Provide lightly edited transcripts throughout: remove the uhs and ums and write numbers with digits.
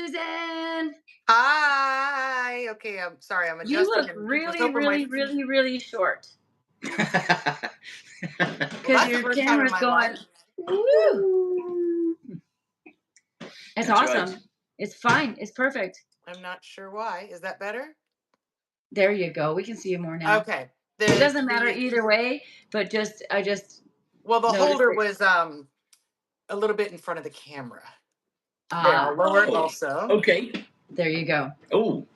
Susan. Hi. Okay, I'm sorry. I'm You adjusting look and was really, hoping my really, really, really short. Well, Because that's the your first time in camera's my going, life. woo. It's That's awesome. right. It's fine. It's perfect. I'm not sure why. Is that better? There you go. We can see you more now. Okay. It doesn't matter either way, but I just Well, the noticed holder it. was a little bit in front of the camera. There, I'll Ah, lower it Oh, also. okay. there you go. Oh,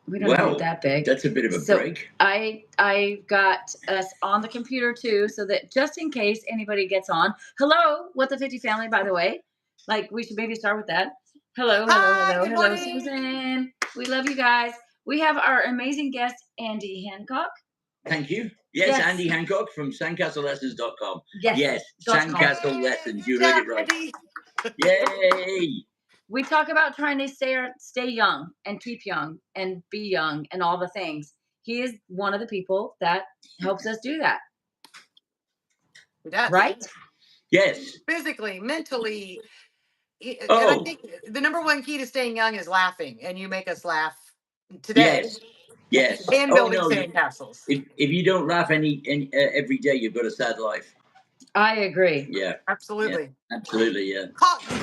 We don't need wow. it that big. That's a bit of a So break. I got us on the computer too, so that just in case anybody gets on. Hello, What the 50 family, by the way. Like we should maybe start with that. Hello, Hi, good hello, morning. Susan. We love you guys. We have our amazing guest, Andy Hancock. Thank you. Yes, Yes. Andy Hancock from sandcastlelessons.com. Yes. Yes, .com. Sandcastle Yay, Lessons. good You heard job, it right. Andy. Yay. We talk about trying to stay young and keep young and be young and all the things. He is one of the people that helps us do that. He does. Right? Yes. Physically, mentally. And I Oh, think the number one key to staying young is laughing, and you make us laugh today. yes. Yes. And Oh, building no. sandcastles. If you don't laugh every day, you've got a sad life. I agree. Yeah. Absolutely. Absolutely. Yeah.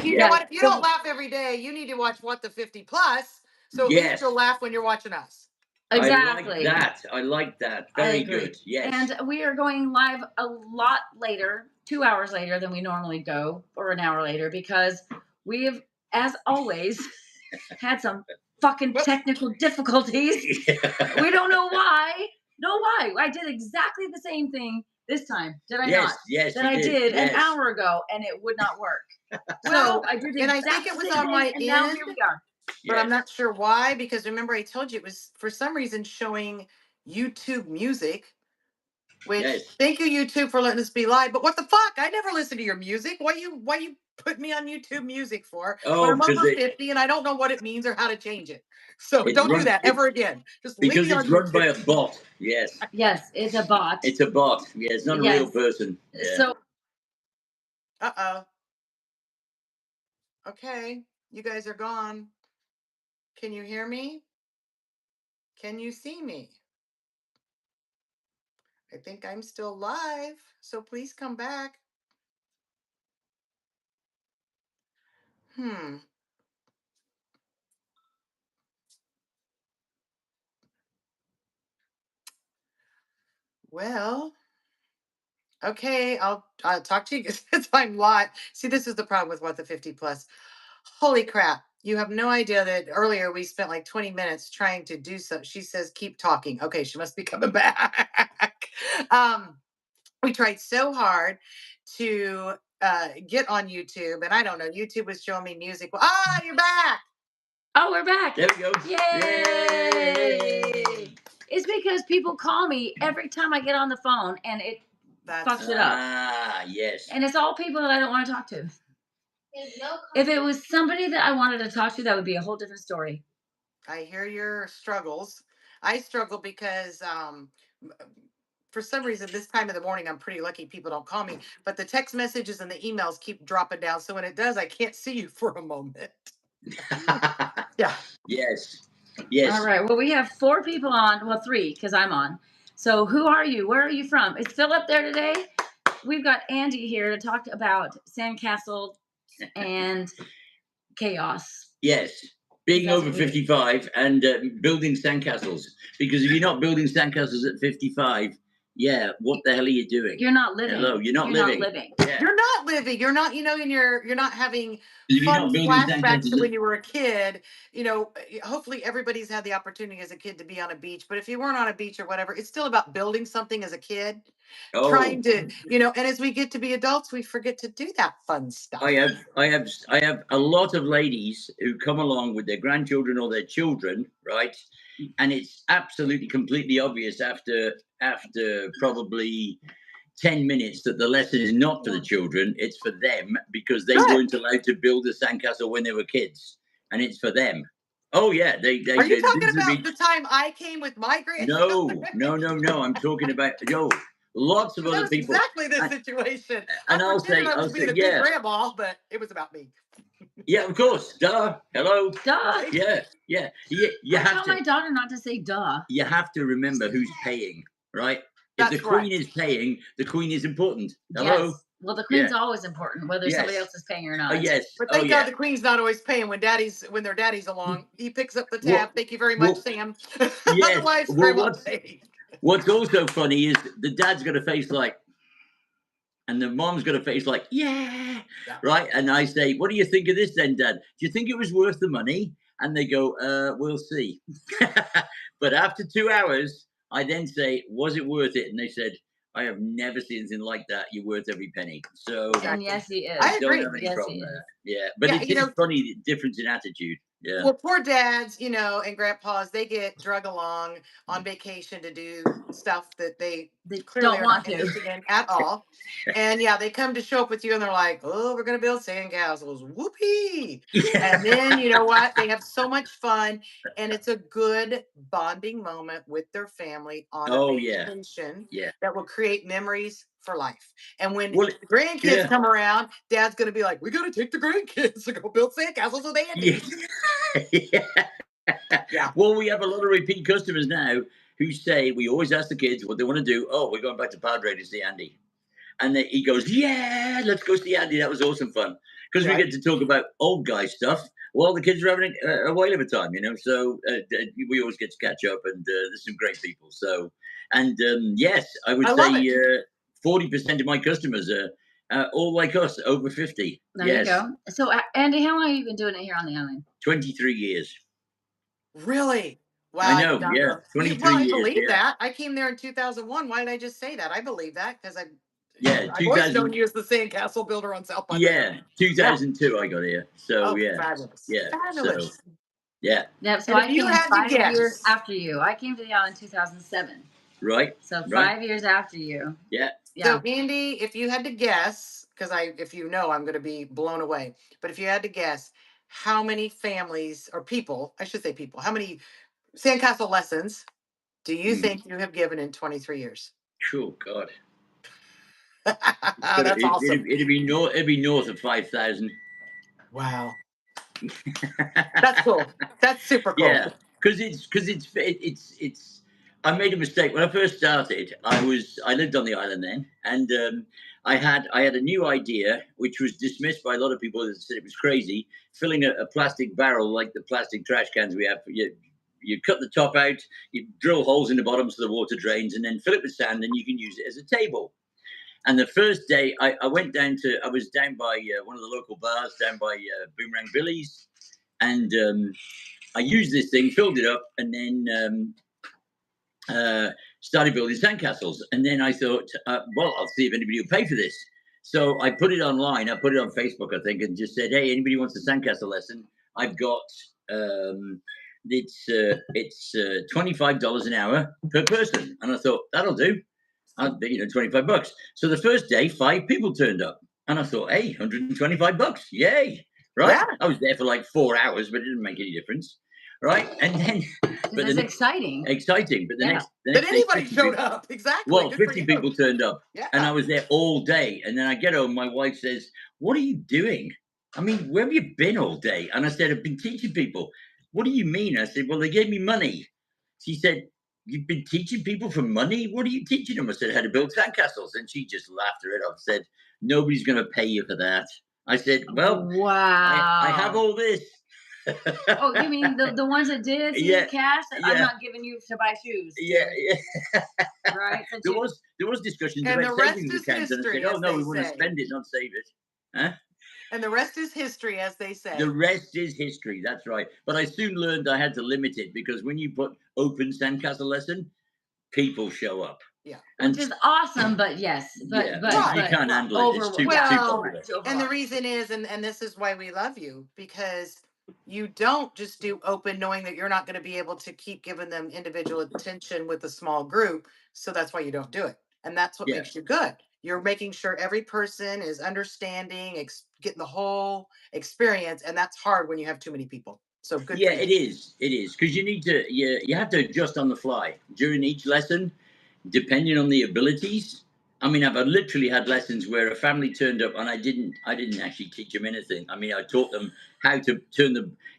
You know what? If you don't laugh every day, you need to watch What the 50 Plus. So at least you'll laugh when you're watching us. Exactly. I like that. Very good. Yes. And we are going live a lot later, 2 hours later than we normally go, or an hour later, because we have, as always, had some fucking technical difficulties. We don't know why. I did exactly the same thing this time. Did I not? Yes, That I did an hour ago, and it would not work. Well, So I did and I exactly think it was the same on my thing, and now end, here we are. but I'm not sure why, because remember I told you it was for some reason showing YouTube music, which thank you YouTube for letting us be live. But what the fuck? I never listen to your music. Why you put me on YouTube music for? Oh, when I'm over 50 and I don't know what it means or how to change it. So don't do that ever again. Just leave because me it's on run by YouTube. a bot. Yes. Yes, it's a bot. It's a bot. Yeah, it's not a real person. Yeah. So okay, you guys are gone. Can you hear me? Can you see me? I think I'm still live, so please come back. Well, okay, I'll talk to you since I'm live. See, this is the problem with What the 50 Plus. Holy crap. You have no idea that earlier we spent like 20 minutes trying to do so. She says, keep talking. Okay, she must be coming back. We tried so hard to get on YouTube, and I don't know, YouTube was showing me music. You're back. Oh, we're back. There we go. Yay! It's because people call me every time I get on the phone, and it fucks it up. Yes. And it's all people that I don't want to talk to. If it was somebody that I wanted to talk to, that would be a whole different story. I hear your struggles. I struggle because for some reason this time of the morning I'm pretty lucky people don't call me, but the text messages and the emails keep dropping down. So when it does, I can't see you for a moment. Yeah. Yes. All right. Well, we have 4 people on. Well, 3 because I'm on. So who are you? Where are you from? Is Phil up there today? We've got Andy here to talk about sandcastle and chaos. Yes. Being over 55 and building sandcastles. Because if you're not building sandcastles at 55, what the hell are you doing? You're not living. Hello, you're not living. Yeah. You're not living. You're not, and you're not having fun flashbacks to when you were a kid. Hopefully everybody's had the opportunity as a kid to be on a beach, but if you weren't on a beach or whatever, it's still about building something as a kid. Trying to, and as we get to be adults, we forget to do that fun stuff. I have a lot of ladies who come along with their grandchildren or their children, right? And it's absolutely completely obvious after probably 10 minutes that the lesson is not for the children, it's for them, because they weren't allowed to build a sandcastle when they were kids, and it's for them. Oh yeah, they are you talking about the time I came with my grandchildren? No. I'm talking about lots of other people. Exactly the situation. And I'll say, being a good grandma, but it was about me. Yeah, of course. Duh. Hello. Duh. Yeah. You I have tell to. my daughter not to say duh. You have to remember who's paying, right? If the That's queen right. is paying, the queen is important. Hello. Yes. Well, the Yeah. queen's always important, whether somebody Yes. else is paying or Oh not. yes. But Oh thank God yeah. the queen's not always paying when their daddy's along. He picks up the tab. Well, Thank you very much, well, Sam. yes. Otherwise, Well, grandma paid. what's also funny is the dad's got a face like, and the mom's got a face like, yeah, Yeah. right. And I say, what do you think of this then, Dad? Do you think it was worth the money? And they go, we'll see. But after 2 hours, I then say, was it worth it? And they said, I have never seen anything like that. You're worth every penny. So And Exactly. yes, he is. I don't agree. have any Yes, problem he there. is. Yeah. But Yeah, it you is know, funny, the difference in attitude. Yeah. well, poor dads, and grandpas, they get drug along on vacation to do stuff that they They clearly don't are want not to. interested in at all. And yeah, they come to show up with you and they're like, oh, we're going to build sandcastles. Whoopee. And then you know what? They have so much fun. And it's a good bonding moment with their family on a Oh, yeah. vacation Yeah. that will create memories for life. And when Well, the grandkids yeah. come around, dad's going to be like, we got to take the grandkids to go build sandcastles with Andy. Yeah. Yeah. Well, we have a lot of repeat customers now who say, we always ask the kids what they want to do. Oh, we're going back to Padre to see Andy. And then he goes, yeah, let's go see Andy. That was awesome fun. Because we Right. get to talk about old guy stuff while the kids are having a whale of a time, So we always get to catch up, and there's some great people. So, and yes, I would I love say it. 40% of my customers are all like us, over 50. There Yes, you go. So, Andy, how long have you been doing it here on the island? 23 years. Really? I Wow, I did know, not yeah, know. 23 Well, I years, believe yeah. that. I came there in 2001. Why did I just say that? I believe that because Yeah, I've always known 2000, you as the sandcastle builder on South by the yeah, River. Yeah. 2002 I got here. So, Oh, yeah, fabulous. yeah, so, Fabulous. yeah, Yeah, so And if I you came had to 5 years guess, after you. I came to the island in 2007. right, So right, 5 years after you. yeah. so Yeah. Andy, if you had to guess, because if you know, I'm going to be blown away. But if you had to guess, how many families or people, I should say people, how many sandcastle lessons do you Mm. think you have given in 23 years? Oh God, That's awesome. it'd be north of 5,000. Wow. That's cool. That's super cool. Yeah, because it's. I made a mistake when I first started. I lived on the island then, and I had a new idea which was dismissed by a lot of people that said it was crazy. Filling a plastic barrel like the plastic trash cans we have. You cut the top out, you drill holes in the bottom so the water drains, and then fill it with sand, and you can use it as a table. And the first day, I went down to. I was down by one of the local bars down by Boomerang Billy's, and I used this thing, filled it up, and then started building sandcastles. And then I thought, well, I'll see if anybody will pay for this. So I put it online. I put it on Facebook, I think, and just said, "Hey, anybody wants a sandcastle lesson? I've got it's $25 an hour per person." And I thought that'll do. $25. So the first day, 5 people turned up, and I thought, "Hey, $125, yay!" Right? Yeah. I was there for like 4 hours, but it didn't make any difference. Right? And then, Because it's exciting. exciting. But the Yeah. next That day, anybody 50 showed people, up. Exactly. well, Good for 50 you. people turned up, and I Yeah. was there all day. And then I get home, my wife says, "What are you doing? I mean, where have you been all day?" And I said, "I've been teaching people." "What do you mean?" I said, "Well, they gave me money." She said, "You've been teaching people for money? What are you teaching them?" I said, "How to build sandcastles." And she just laughed her head off, said, "Nobody's going to pay you for that." I said, "Well, I have Wow. all this." Oh, you mean the ones that did see Yeah, cash? I'm yeah, not giving you to buy shoes. yeah, yeah. Right? Since there you, was discussions And about the rest savings is accounts, and I said, history, "Oh as no, they we want to say. spend it, not save it." Huh? And the rest is history, as they The say. rest is history. That's right. But I soon learned I had to limit it because when you put open sandcastle lesson, people show up, Yeah. and which is awesome, but yes, yeah, you Right. can't Right. handle it. It's too Well, popular. much over. and the reason is, and this is why we love you, because you don't just do open knowing that you're not going to be able to keep giving them individual attention with a small group. So that's why you don't do it. And that's what Yeah, makes you good. You're making sure every person is understanding, getting the whole experience. And that's hard when you have too many people. So good yeah, for you. it is. It is because you have to adjust on the fly during each lesson, depending on the abilities. I mean, I've literally had lessons where a family turned up and I didn't actually teach them anything. I mean, I taught them how to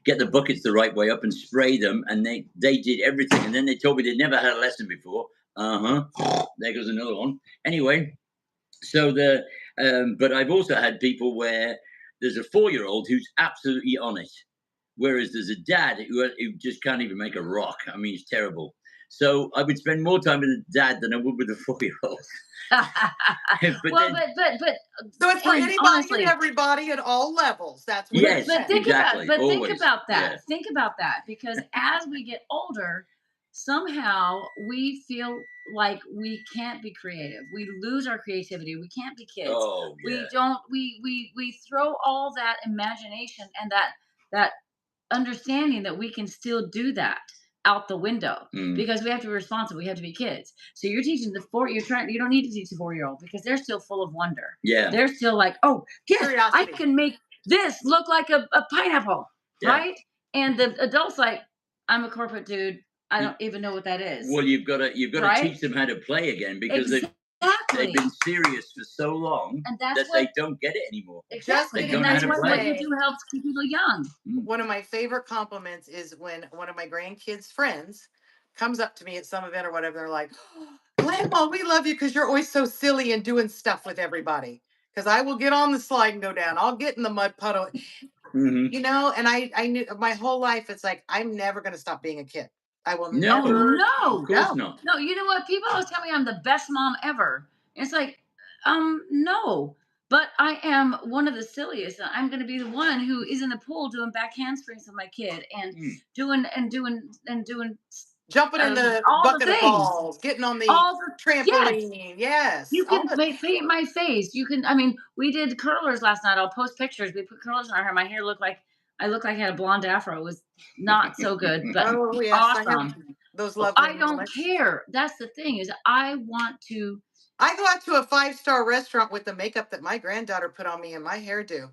get the buckets the right way up and spray them, and they did everything. And then they told me they'd never had a lesson before. There goes another one. Anyway, so but I've also had people where there's a 4-year-old who's absolutely on it, whereas there's a dad who just can't even make a rock. I mean, he's terrible. So I would spend more time with the dad than I would with the 4-year-old. But well, then, but So it's for and anybody honestly, and everybody at all levels. That's what yes, it but think exactly. about Always. that. Yeah. Think about that, because as we get older, somehow we feel like we can't be creative. We lose our creativity. We can't be kids. Oh yeah. We don't. We throw all that imagination and that understanding that we can still do that out the window, Mm. because we have to be responsible. We have to be kids. So you're teaching you don't need to teach the 4-year-old, because they're still full of wonder. Yeah. They're still like, oh yes, I Curiosity. can make this look like a pineapple, Yeah. right? And the adult's like, I'm a corporate dude. I don't even know what that is. Well, you've got to Right? teach them how to play again, because they've Exactly. been serious for so long And that that's they what don't get it anymore. exactly. They And don't know that's how to what play. you do helps keep people young. One of my favorite compliments is when one of my grandkids' friends comes up to me at some event or whatever. They're like, Grandma, we love you because you're always so silly and doing stuff with everybody. Because I will get on the slide and go down. I'll get in the mud puddle. Mhm. You know, and I knew my whole life, it's like, I'm never going to stop being a kid. I will No, never. No. of course not. No, you know what? People always tell me I'm the best mom ever. It's like, no. But I am one of the silliest. I'm going to be the one who is in the pool doing back handsprings with my kid and doing Jumping in the all the bucket of things. balls, getting on the All the trampoline. Yes. You all can the- paint my face. You can. I mean, we did curlers last night. I'll post pictures. We put curlers in our hair. My hair looked like I had a blonde afro. It was not so good, but Oh, yes. I have awesome. those lovely I don't moments. care. That's the thing, is I want to. I go out to a 5-star restaurant with the makeup that my granddaughter put on me and my hairdo.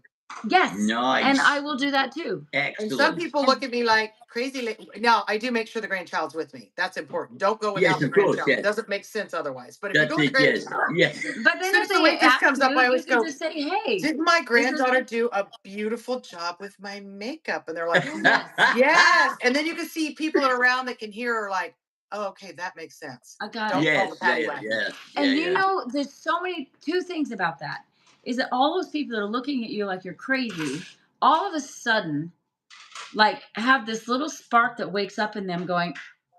Yes, Nice. and I will do that too. And some Excellent. people look at me like crazy. Now, I do make sure the grandchild's with me. That's important. Don't go without Yes, the of course, grandchild. yes. It doesn't make sense otherwise. But if you That's go with the it. Yes. grandchild, Yes. But then soon if as the they waitress ask comes up, I you, always you can go, just say, "Hey, didn't my this is granddaughter do a beautiful job with my makeup?" And they're like, yes, yes. And then you can see people that are around that can hear her like, oh, okay, that makes sense. I got Don't it." call the Yes. Yeah. patty Yeah. wagon. Yeah. And Yeah. you know, there's so many two things about that. Is that all those people that are looking at you like you're crazy, all of a sudden, like, have this little spark that wakes up in them going,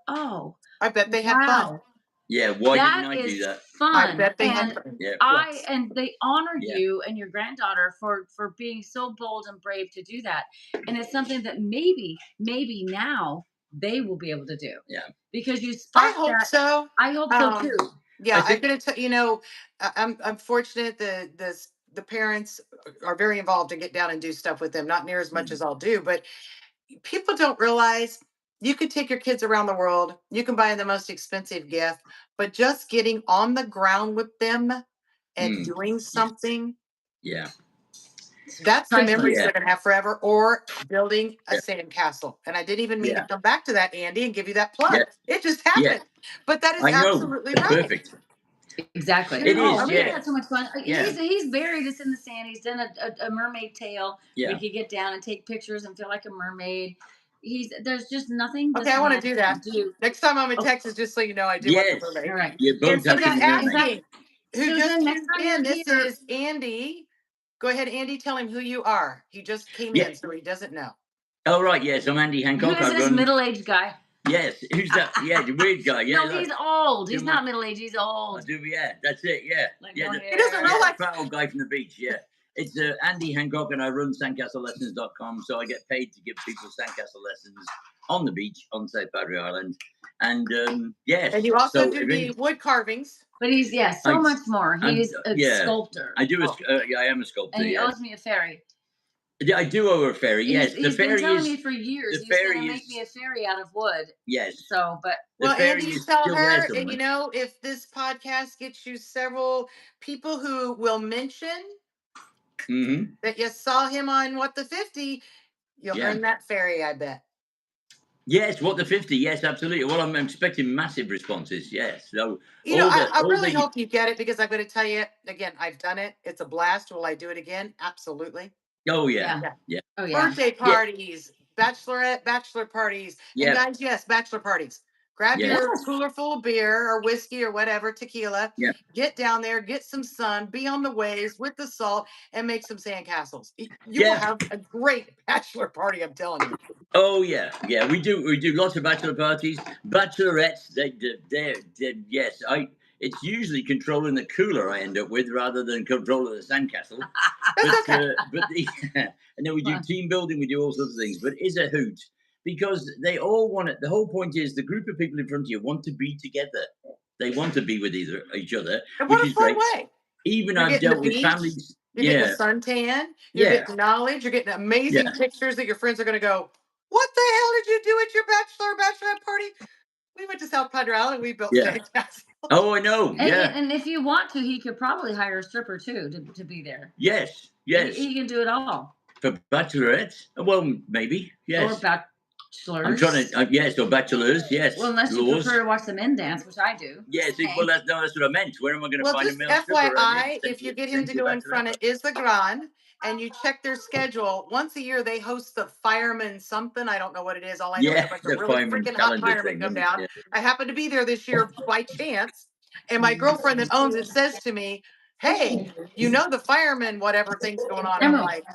oh, I bet they have fun. wow, Yeah. Why that didn't I is do that? fun. I bet they have And fun. Yeah. Yes. and they honor Yeah. you and your granddaughter for being so bold and brave to do that. And it's something that maybe now they will be able to do. Yeah. Because you I sparked hope that. so. I hope so too. Yeah, I think- I'm gonna tell you know, I'm fortunate that the parents are very involved and get down and do stuff with them. Not near as much as I'll do, but people don't realize you could take your kids around the world. You can buy the most expensive gift, but just getting on the ground with them and Mm. doing something, Yeah. that's the Priceless. memories Yeah. they're gonna have forever. Or building a Yeah. sandcastle. And I didn't even mean Yeah. to come back to that, Andy, and give you that plug. Yeah. It just Yeah. happened. But that is I know. absolutely It's right. perfect. Exactly. It Oh, is, we've yeah. had so much fun. Yeah. He's buried us in the sand. He's done a mermaid tail. Yeah. We could get down and take pictures and feel like a mermaid. There's just nothing. Okay, I want to do that. Next time I'm in Oh. Texas, just so you know, I do want Yes. the mermaid. All right. You both And have to just be mermaids. asking, who Susan, just next tuned time in, you're this here- is Andy. Go ahead, Andy, tell him who you are. He just came Yeah. in, so he doesn't know. Oh right. Yes. I'm Andy Who Hancock. is I this run. middle-aged guy? Yes. Who's that? Yeah. The weird guy. Yeah. No, he's old. He's do not my- middle-aged. He's I old. do. Yeah. That's it. Yeah. Like Yeah. no the- hair. He doesn't know Yeah, like the fat old guy from the beach. Yeah. It's Andy Hancock, and I run sandcastlelessons.com. So I get paid to give people sandcastle lessons on the beach on South Padre Island. And yes. And you also so do if the any- wood carvings. But he's so I- much more. He's a yeah. sculptor. I do. Oh. Yeah, I am a sculptor. And he Yeah. owes me a ferry. Yeah, I do owe a ferry. Yes. He's the been ferry telling is. me for years the he's going ferry to make is- me a ferry out of wood. Yes. So, but The Well, ferry Andy, is tell still there her, somewhere. you know, if this podcast gets you several people who will mention that you saw him on What the 50, you'll Yeah. earn that ferry, I bet. Yes, what the 50? Yes, absolutely. Well, I'm expecting massive responses. Yes. So You know, I all really the hope you get it because I'm going to tell you again. I've done it. It's a blast. Will I do it again? Absolutely. oh yeah, Yeah. Yeah. yeah, Oh yeah. Birthday yeah, parties, bachelor parties, and yeah, guys, yes, bachelor parties. Grab yes, your Yes. cooler full of beer or whiskey or whatever, tequila. yeah. Get down there, get some sun, be on the waves with the salt, and make some sandcastles. You will Yeah. have a great bachelor party. I'm telling you. Oh yeah, yeah. We do lots of bachelor parties, bachelorettes. Yes. It's usually controlling the cooler I end up with rather than controlling the sandcastle. That's But okay. and then we do Well, team building. We do all sorts of things. But it's a hoot because they all want it. The whole point is the group of people in front of you want to be together. They want to be with each other, And which what a is fun great. way. Even You're I've getting the dealt with beach, families. you're getting a Yeah, suntan, you're yeah, getting knowledge, you're getting amazing yeah, pictures that your friends are going to go, "What the hell did you do at your bachelorette party?" We went to South Padre Island and we built yeah. sandcastles. Oh, I know. Yeah. and if you want to, he could probably hire a stripper too to be there. Yes. Yes. He can do it all. For bachelorettes? Well, maybe. Or Yes. I'm trying bachelors. to. Yes, or bachelors. Well, Yes. unless you prefer Laws. to watch the men dance, which I do. Yes. Just saying. Well, that's no. That's what I meant. Where am I going to Well, find a just male stripper around here to FYI, if you get him send to you a go in bachelorette front of party? Is the Gran and you check their schedule, once a year they host the fireman something. I don't know what it is. All I know is a Yeah, bunch of the really fireman's freaking hot calendar firemen thing, come isn't it? down. Yeah. I happened to be there this year by chance. And my girlfriend that owns it says to me, "Hey, you know the fireman, whatever thing's going on." I'm Emily. like,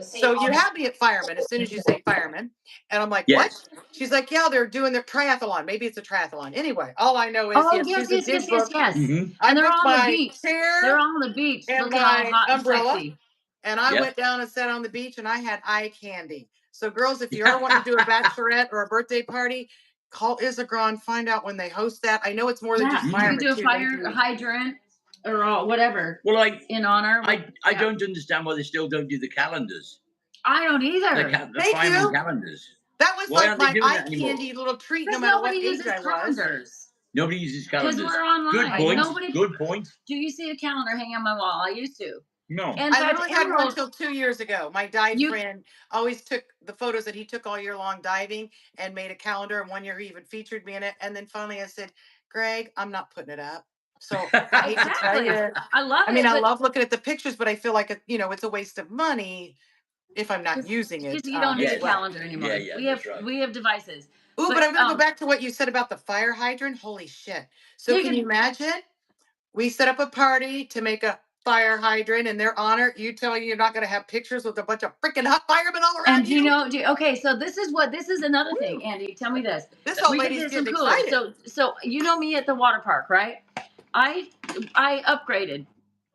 "So you have me at fireman as soon as you say fireman." And I'm like, "What?" Yes. She's like, "Yeah, they're doing their triathlon. Maybe it's a triathlon." Anyway, all I know is Oh yes, yes, Susan yes, yes, did yes, book. yes. Mm-hmm. I And they're booked on the my beach. They're chair on the beach, and looking all my hot and umbrella, sexy. and I Yep. went down and sat on the beach and I had eye candy. So, girls, if you ever want to do a bachelorette or a birthday party, call Isagron, find out when they host that. I know it's more than Yeah, just you could firemen do a too. They fire do. hydrant or whatever Well, in honor. I Yeah. don't understand why they still don't do the calendars, I don't either. the Thank fireman you. calendars. That was Why like aren't they my doing eye that anymore? candy little treat, no Because matter nobody what age uses I was. calendars. Nobody uses Because calendars. we're Good online. point. Nobody. Good point. Do you see a calendar hanging on my wall? I used to. No. In I fact, literally had one Emerald, till 2 years ago. My dive you friend always took the photos that he took all year long diving and made a calendar. And one year he even featured me in it. And then finally I said, "Greg, I'm not putting it up." So I hate to tell exactly. you. I love I mean, it, I but love looking at the pictures, but I feel like it's a waste of money if I'm not using because it you don't need as a Yes. well. calendar anymore. Yeah, yeah, We have that's right. devices. Ooh, but But I'm going to go back to what you said about the fire hydrant. Holy shit! So you can you can. imagine? We set up a party to make a fire hydrant in their honor. You tell you're not going to have pictures with a bunch of freaking hot firemen all around And you. okay, so this is another thing, Woo. Andy. Tell me this. This old We could lady's get some getting coolers. excited. So you know me at the water park, right? I I upgraded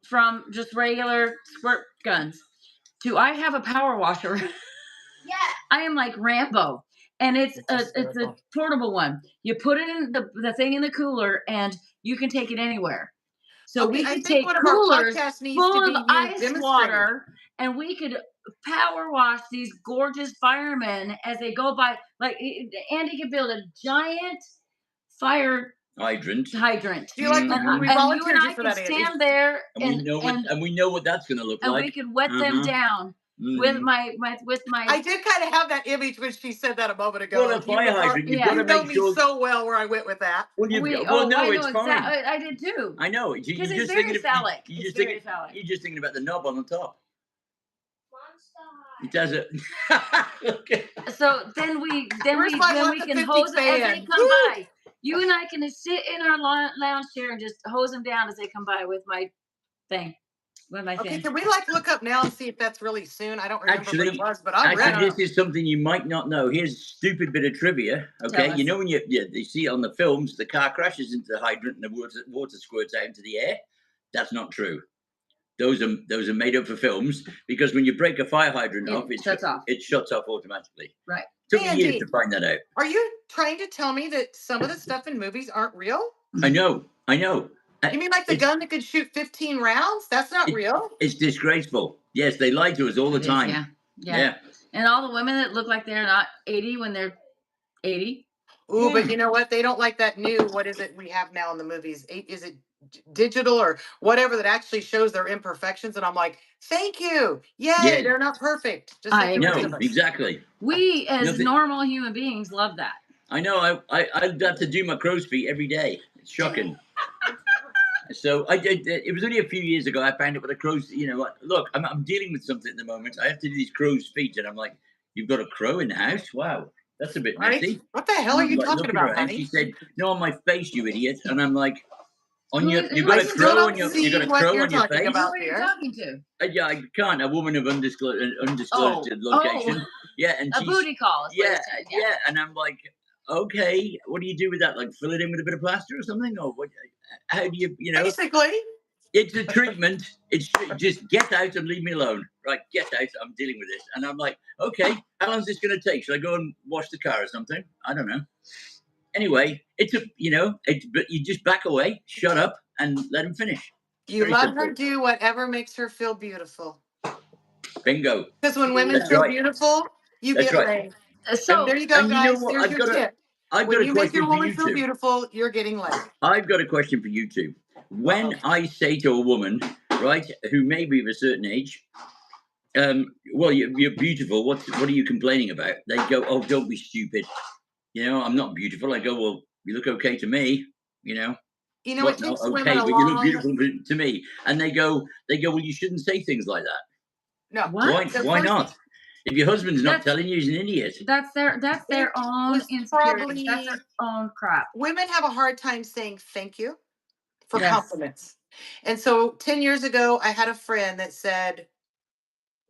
from just regular squirt guns to I have a power washer. Yeah. I am like Rambo, and it's It's a hysterical. portable one. You put it in the thing in the cooler, and you can take it anywhere. So Okay, we I could think take one of our coolers podcasts needs to full be of you ice demonstrating. water, and we could power wash these gorgeous firemen as they go by. Like Andy could build a giant fire Hydrant. hydrant, Do you like? Mhm. We and you and volunteered you I for could that, Andy. stand there And we know what that's going to look and like. we could wet them Uh-huh. down with Mhm. my. I did kind of have that image when she said that a moment ago. Well, a And you fire are, hydrant, you've Yeah. got you to know make me sure. so well where I went with that. Well, I no, know it's fine. exactly. I did too. I know. Because You're it's just very thinking of phallic. you It's just very thinking phallic. you're just thinking about the knob on the top. Monster It does it. Okay. So then we Where's my then we Left can 50 hose them as they fan? come Woo! by. You and I can just sit in our lounge chair and just hose them down as they come by with my thing. With my Okay, thing. can we look up now and see if that's really soon? I don't remember what it Actually, was, but I'm actually, ready. this is something you might not know. Here's a stupid bit of trivia. Okay, Tell you us. know when you see it on the films, the car crashes into the hydrant and the water squirts out into the air. That's not true. Those are made up for films because when you break a fire hydrant It off, shuts off. It shuts off automatically. Right. Took me years Andy, to find that out. are you trying to tell me that some of the stuff in movies aren't real? I know. You mean like the It's gun that could shoot 15 rounds? That's not it, real. it's disgraceful. Yes, they lie to us all the It is, time. yeah. Yeah. And all the women that look like they're not 80 when they're 80. Ooh, but Hmm. you know what? They don't like that new, what is it we have now in the movies? Is it digital or whatever that actually shows their imperfections, and I'm like, thank you, yay, Yeah. they're not perfect, just I like the rest agree. No, of us. exactly. We as Nothing. normal human beings love that. I know. I've got to do my crow's feet every day. It's shocking. So I did. It was only a few years ago I found out with a crow's. You know, look, I'm dealing with something at the moment. I have to do these crow's feet, and I'm like, "You've got a crow in the house? Wow, that's a bit Right? messy." What the hell And are I'm you like talking looking at her, about, and she honey? said, "No, on my face, you idiot." And I'm like, "On Who your, is- you who got I a is- still crow on don't your, you see got a what crow you're on your talking face." Who about are you there. talking to? Yeah, I can't. A woman of undisclosed Oh, location. Yeah, and a she's booty call. Is what yeah, he's saying. Yeah. yeah, and I'm like, okay, what do you do with that? Like, fill it in with a bit of plaster or something, or what? How do you know? Basically, It's a treatment. It's just get out and leave me alone. Right, get out. I'm dealing with this, and I'm like, okay, how long is this going to take? Should I go and wash the car or something? I don't know. Anyway, it's a but you just back away, shut up, and let him finish. you Very let simple. her do whatever makes her feel beautiful. Bingo. Because when women That's feel right. beautiful, you That's get right. laid. And So there you go, And you know guys. what? Here's your tip. I've When got a you make your question for woman you feel two. beautiful, you're getting laid. I've got a question for you two. When I say to a woman, right, who may be of a certain age, well, you're beautiful. What are you complaining about? They go, oh, don't be stupid. You know, I'm not beautiful. I go, well, you look okay to me. You know, You know, it what? No, takes women okay, a but you look long. beautiful to me. And they go, well, you shouldn't say things like that. No. what? The Why first- not? If your husband's not That's- telling you, he's an idiot. That's their It own was insecurity. That's probably- their own crap. Women have a hard time saying thank you for Yes. compliments. And so 10 years ago, I had a friend that said,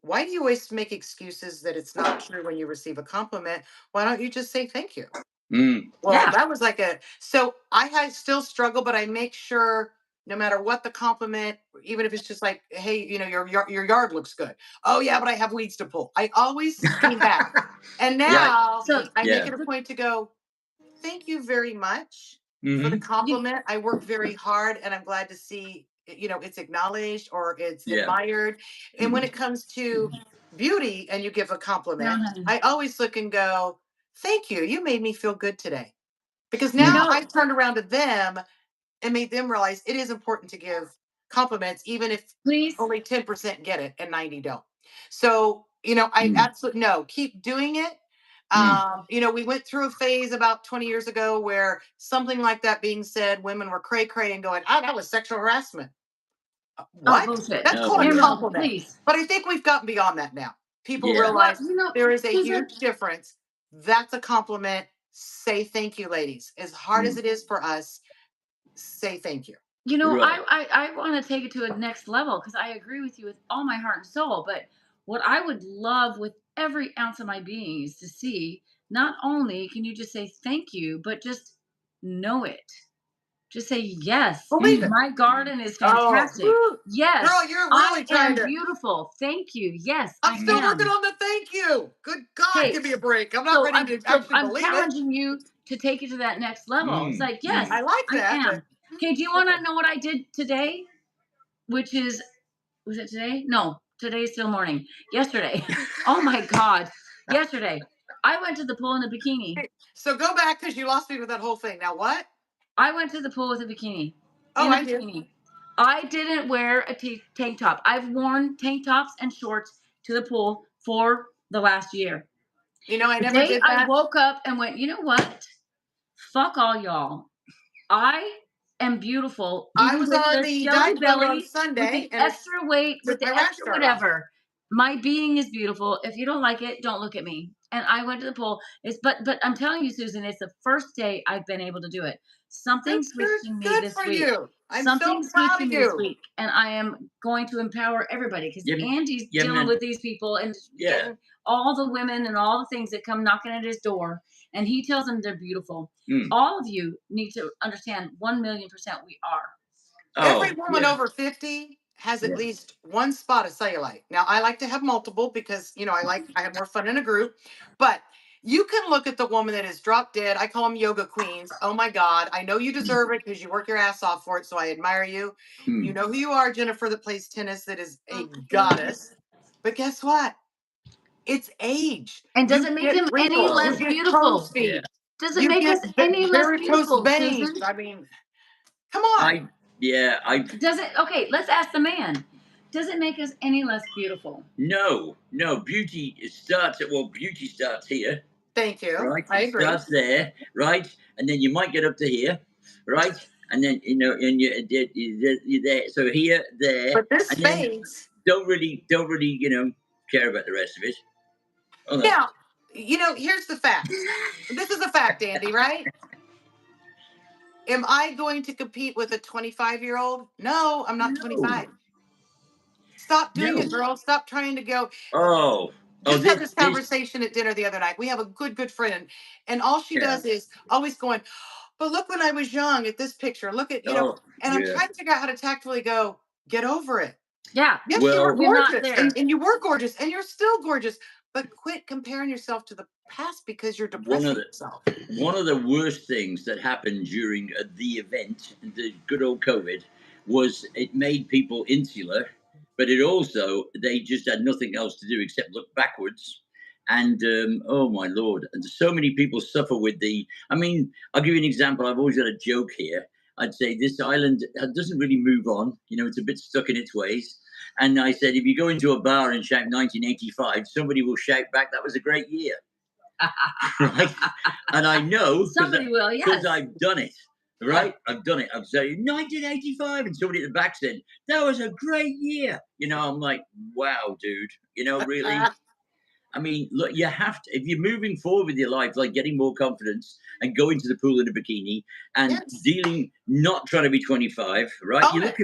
why do you always make excuses that it's not true when you receive a compliment? Why don't you just say thank you? Mm. Well, Yeah. that was like so I still struggle, but I make sure no matter what the compliment, even if it's just like, hey, you know, your yard looks good. Oh yeah, but I have weeds to pull. I always came back. And now So- I make Yeah. it a point to go, thank you very much for the Mhm. compliment. I work very hard and I'm glad to see, you know, it's acknowledged or it's Yeah. admired. And when it comes to beauty and you give a compliment, honey. I always look and go, thank you. You made me feel good today. Because now know- I've turned around to them and made them realize it is important to give compliments, even if Please. only 10% get it and 90 don't. So, you know, I absolutely no, keep doing it. You know, we went through a phase about 20 years ago where something like that being said, women were cray cray and going, oh, that was sexual harassment. What? bullshit. That's Oh, called a yeah. compliment. Please. But I think we've gotten beyond that now. People Yeah. realize Well, you know, there is a Susan- huge difference. That's a compliment. Say thank you, ladies. As hard as it is for us, say thank you. You know, Right. I want to take it to a next level because I agree with you with all my heart and soul. But what I would love with every ounce of my being is to see not only can you just say thank you, but just know it. Just say yes. Believe it. My garden is Oh, fantastic. woo. Yes, Girl, you're really I trying am to. beautiful. Thank you. Yes, I'm I still am. working on the thank you. Good God, Okay, give me a break. I'm not ready to actually I'm believe it. challenging you to take it to that next level. It's like, yes, I like I that. am. But Okay, do you want to okay. know what I did today? Which is, was it today? No, today's still morning. Yesterday. Oh my God. Yesterday. I went to the pool in a bikini. So go back because you lost me with that whole thing. Now what? I went to the pool with a bikini. Oh, in a I did. bikini. I didn't wear a tank top. I've worn tank tops and shorts to the pool for the last year. You know, I The never day did I that. woke up and went, you know what? Fuck all y'all. I am beautiful. I even was with on the the jelly diet pill on belly, with Sunday the and extra weight, with with the my rash extra guard on. whatever. My being is beautiful. If you don't like it, don't look at me. And I went to the pool. But I'm telling you, Susan, it's the first day I've been able to do it. Something switched in me Good this for week. you. I'm Something so switched proud in of me this you. week, and I am going to empower everybody because Yeah, Andy's yeah, dealing man. with these people and Yeah. getting all the women and all the things that come knocking at his door, and he tells them they're beautiful. All of you need to understand 1,000,000% we are. Oh, Every woman yeah. over 50 has at Yeah. least one spot of cellulite. Now, I like to have multiple because, you know, I have more fun in a group. But you can look at the woman that is drop dead. I call them yoga queens. Oh my God. I know you deserve it because you work your ass off for it. So I admire you. You know who you are, Jennifer, that plays tennis, that is a goddess. But guess what? It's age. And does You it make get them any wrinkles, less you get beautiful? crow's feet. Yeah. Does it You make us get any less varicose beautiful, veins. Susan? I mean, come on. Yeah, Does it? Okay, let's ask the man. Does it make us any less beautiful? no, beauty beauty starts here, Thank you. right? I It agree. starts there, right? And then you might get up to here, right? And then and you're there. So here, there, But this and then fades. don't really, care about the rest of it. Oh no, Now, here's the fact. This is a fact, Andy, right? Am I going to compete with a 25-year-old? No, I'm not no, 25. Stop doing no. it, girl. Stop trying to go. Oh, Just had this this. conversation at dinner the other night. We have a good friend, and all she Yeah. does is always going, but look when I was young at this picture. Look at, Oh, and I'm yeah. trying to figure out how to tactfully go, get over it. Yeah. Yes, you were Well, You're not gorgeous, there. and you were gorgeous, and you're still gorgeous, but quit comparing yourself to the past because you're one of depressing the yourself. one of the worst things that happened during the event, the good old COVID, was it made people insular, but it also they just had nothing else to do except look backwards. And oh my lord, and so many people suffer with the. I mean, I'll give you an example. I've always got a joke here. I'd say this island doesn't really move on. It's a bit stuck in its ways. And I said, if you go into a bar and shout 1985, somebody will shout back, "That was a great year." Right? And I know Somebody will, yes. I've done it. Right? I've done it. I've said 1985, and somebody at the back said, "That was a great year." I'm like, wow, dude. Really? I mean, look, you have to, if you're moving forward with your life, like getting more confidence and going to the pool in a bikini and Yes, not trying to be 25, right? own it.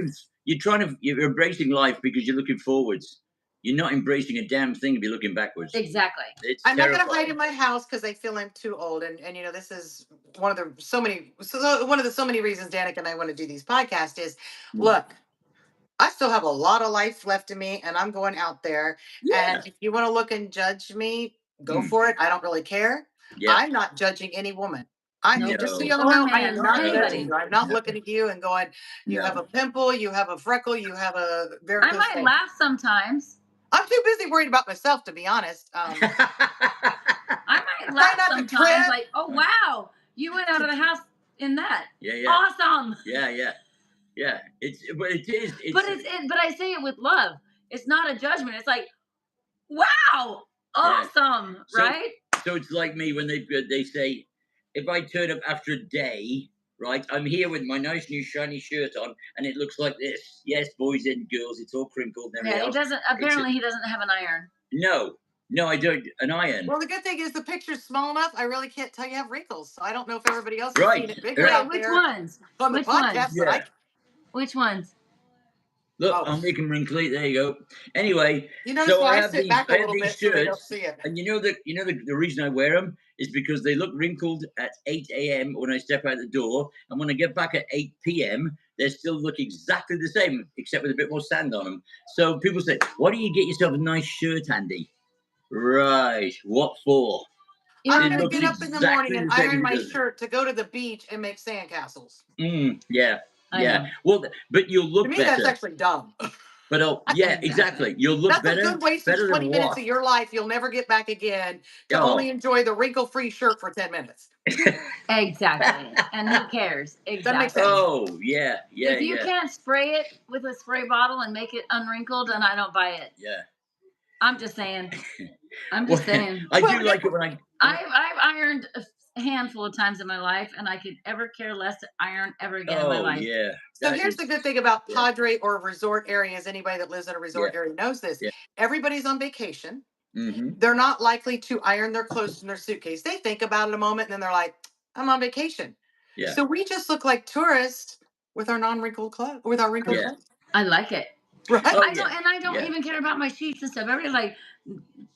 You're embracing life because you're looking forwards. You're not embracing a damn thing if you're looking backwards. Exactly. It's I'm not going to hide terrifying. in my house because I feel I'm too old, and this is one of the so many reasons Danica and I want to do these podcasts is, look, I still have a lot of life left in me, and I'm going out there. Yeah. And if you want to look and judge me, go Mm. for it. I don't really care. Yeah. I'm not judging any woman. No. Just so No. y'all Or know, I man, am or not judging anybody. you. I'm not No. looking at you and going, you have No. a pimple, you have a freckle, you have a I varicose might vein. laugh sometimes. I'm too busy worried about myself, to be honest. I might Try laugh not to sometimes, trip. like, oh wow, you went out of the house in that. Yeah. Awesome. Yeah. But it is. But I say it with love. It's not a judgment. It's like, wow, awesome, So- right? So it's like me when they say, if I turn up after a day, right, I'm here with my nice new shiny shirt on, and it looks like this. Yes, boys and girls, it's all crinkled and Yeah, everything he else. doesn't. Apparently, he doesn't have an iron. No, I don't. An iron. Well, the good thing is the picture's small enough. I really can't tell you have wrinkles. So I don't know if everybody else is Right. seeing it bigger Right. Wait, out which there ones? on the Which podcast, ones? but Yeah. Which ones? Look, Oh. I'll make them wrinkly. There you go. Anyway, You notice so why I I have sit back a I have little these bit so they don't shirts, see it. and the reason I wear them is because they look wrinkled at 8 a.m. when I step out the door, and when I get back at 8 p.m., they still look exactly the same, except with a bit more sand on them. So people say, "Why don't you get yourself a nice shirt, Andy?" Right. What for? I'm It going to looks get up in the morning exactly and the same iron as it my doesn't. shirt to go to the beach and make sandcastles. Yeah. I know. Well, but you'll To look me, that's better. actually dumb. But yeah, exactly. You'll look That's a better. good waste of Better 20 than minutes what? of your life you'll never get back again to Oh. only enjoy the wrinkle-free shirt for 10 minutes. Exactly. And who cares? That makes Exactly. sense. Oh, yeah. If you can't spray it with a spray bottle and make it unwrinkled, then I don't buy it. Yeah. I'm just saying. I'm Well, just saying. I Well, do like it when I've ironed a handful of times in my life, and I could ever care less to iron ever again in my Oh, life. yeah. So That here's is- the good thing about yeah. Padre or resort areas. Anybody that lives in a resort area knows this. Yeah. Everybody's on vacation. Mhm. They're not likely to iron their clothes in their suitcase. They think about it a moment and then they're like, I'm on vacation. Yeah. So we just look like tourists with our non-wrinkled clothes, with our wrinkled Yeah. clothes. I like it. Right? Oh, I don't, and I don't Yeah. even care about my sheets and stuff. Everybody like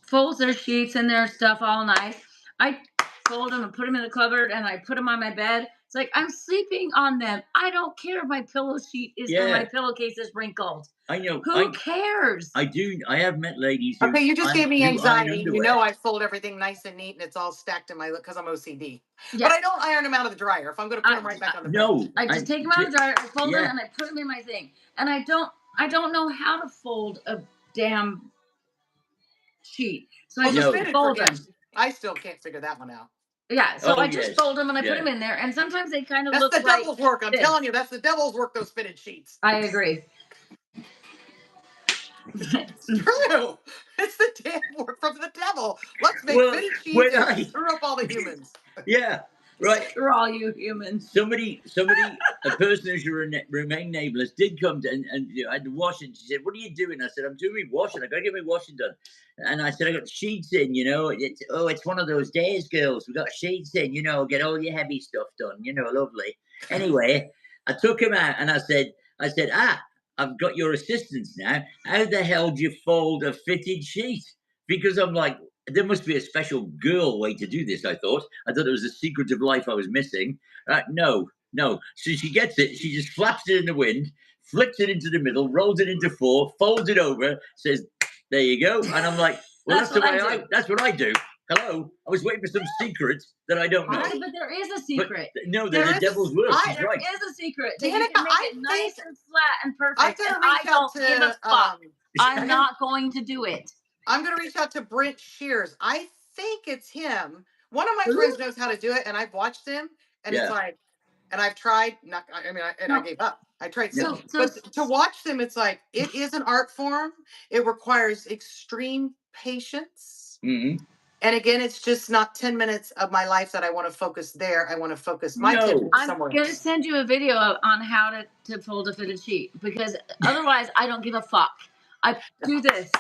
folds their sheets and their stuff all nice. I fold them and put them in the cupboard, and I put them on my bed. It's like I'm sleeping on them. I don't care if my pillow sheet is or my Yeah. pillowcase is wrinkled. I know. Who cares? I do. I have met ladies who. Okay, you just gave me who iron anxiety. You underwear. know I fold everything nice and neat and it's all stacked in my because I'm OCD. Yeah. But I don't iron them out of the dryer. If I'm going to put them right back on the bed. No. I just take them out of the dryer, I fold them, Yeah. and I put them in my thing. And I don't know how to fold a damn sheet. So I Well, just No. spin it fold for them. kids. I still can't figure that one out. Yeah, so Oh, I just yes. fold them and I put Yeah. them in there, and sometimes they kind of That's look the like devil's work. I'm this. telling you, that's the devil's work. Those fitted sheets. I agree. It's true. It's the damn work from the devil. Let's make Well, fitted sheets when and I, screw up all the humans. yeah, right. Screw all you humans. Somebody, a person who should remain nameless did come to, and you know, I had to wash it. She said, "What are you doing?" I said, "I'm doing my washing. I got to get my washing done." And I said, "I got sheets in. You know, it's one of those days, girls. We got sheets in. You know, get all your heavy stuff done. You know, lovely." Anyway, I took him out and I said, I've got your assistance now. How the hell do you fold a fitted sheet? Because I'm like, there must be a special girl way to do this. I thought it was a secret of life I was missing. No. So she gets it. She just flaps it in the wind, flips it into the middle, rolls it into four, folds it over, says, "There you go." And I'm like, "Well, that's the way that's what I do." Hello, I was waiting for some secret that I don't know. But there is a secret. But no, there's a devil's work. She's There right. is a secret. That you Danica, can make I it nice think and flat and perfect. I'm gonna And I reach out don't give a to fuck. I'm not going to do it. I'm gonna reach out to Brent Shears. I think it's him. One of my Who? friends knows how to do it, and I've watched him, and it's Yeah. like, and I've tried. Not, I mean, I gave up. I tried some, but to watch them, it's like it is an art form. It requires extreme patience. Mm-hmm. And again, it's just not 10 minutes of my life that I want to focus there. I want to focus my 10 minutes I'm somewhere going to else. send you a video on how to fold a fitted sheet, because otherwise I don't give a fuck. I do this.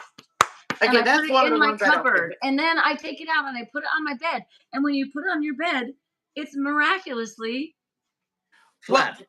Again, and I that's put one it of in the my ones I don't cupboard, do. and then I take it out and I put it on my bed. And when you put it on your bed, it's miraculously Flat.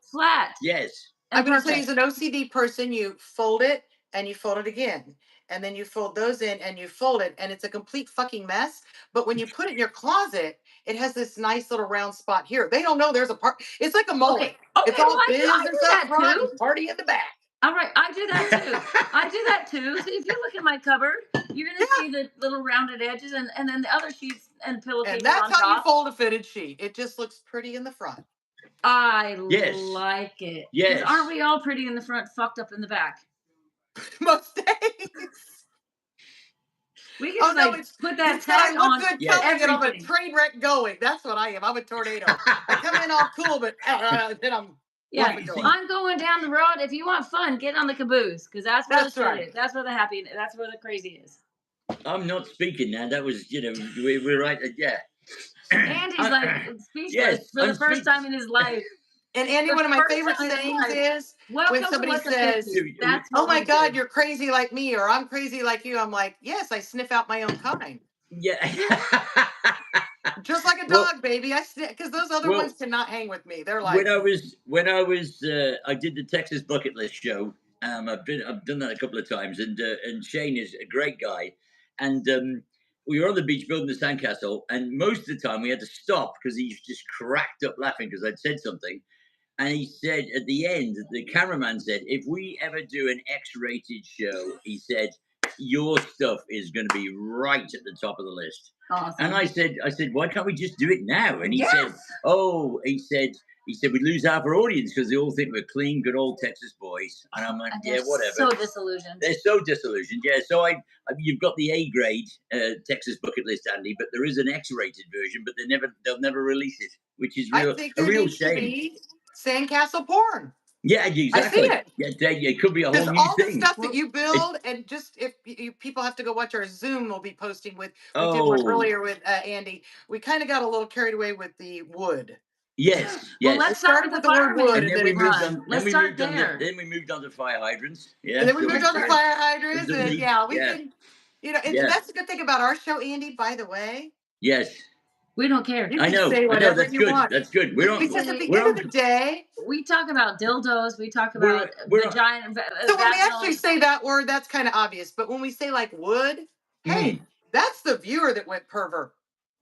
Yes. I'm going to say, as an OCD person, you fold it and you fold it again. And then you fold those in and you fold it, and it's a complete fucking mess. But when you put it in your closet, it has this nice little round spot here. They don't know there's a part. It's like a mullet. Okay, It's all well, I business do up that front too. and party in the back. All right, I do that too. I do that too. So if you look at my cupboard, you're gonna see the little rounded edges, and then the other sheets and pillowcases And that's on how top. you fold a fitted sheet. It just looks pretty in the front. I like it. Yes. Because aren't we all pretty in the front, fucked up in the back? Most days. We can just put that tag I on look good coming and I'm a everything. train wreck going. That's what I am. I'm a tornado. I come in all cool, but then I'm I'm going down the road. If you want fun, get on the caboose, because that's where the shit is. That's where the happy. That's where the crazy is. I'm not speaking now. That was, we're right. Yeah. Andy's like speechless for the first time in his life. And Andy, one of my favorite sayings is when somebody says, "Oh my God, you're crazy like me," or "I'm crazy like you." I'm like, yes, I sniff out my own kind. Yeah. Just like a dog, baby. I sniff, because those other ones cannot hang with me. They're like, I did the Texas Bucket List show. I've done that a couple of times, and Shane is a great guy, and we were on the beach building the sandcastle, and most of the time we had to stop because he just cracked up laughing because I'd said something. And he said at the end, the cameraman said, "If we ever do an X-rated show," he said, "your stuff is going to be right at the top of the list." Awesome. And I said, "Why can't we just do it now?" And he said, he said we lose half our audience because they all think we're clean, good old Texas boys. And I'm like, yeah, whatever. So disillusioned. They're so disillusioned. Yeah. So you've got the A grade Texas Bucket List, Andy, but there is an X-rated version, but they'll never release it, which is a real shame. Sandcastle porn. Yeah, exactly. I see it. Yeah, it could be a whole new all thing. The stuff that you build, and just if people have to go watch our Zoom, we'll be posting with. We did one earlier with Andy. We kind of got a little carried away with the wood. Yes. Well, let's start with the word wood, and then we moved on. Let's start there. Then we moved on to fire hydrants. Yeah. And then we moved on to fire hydrants, and we can. That's the good thing about our show, Andy. By the way. Yes. We don't care. I know. That's good. That's good. Because at the end of the day, we talk about dildos. We talk about vagina. So when we actually say that word, that's kind of obvious. But when we say like wood, hey, that's the viewer that went pervert.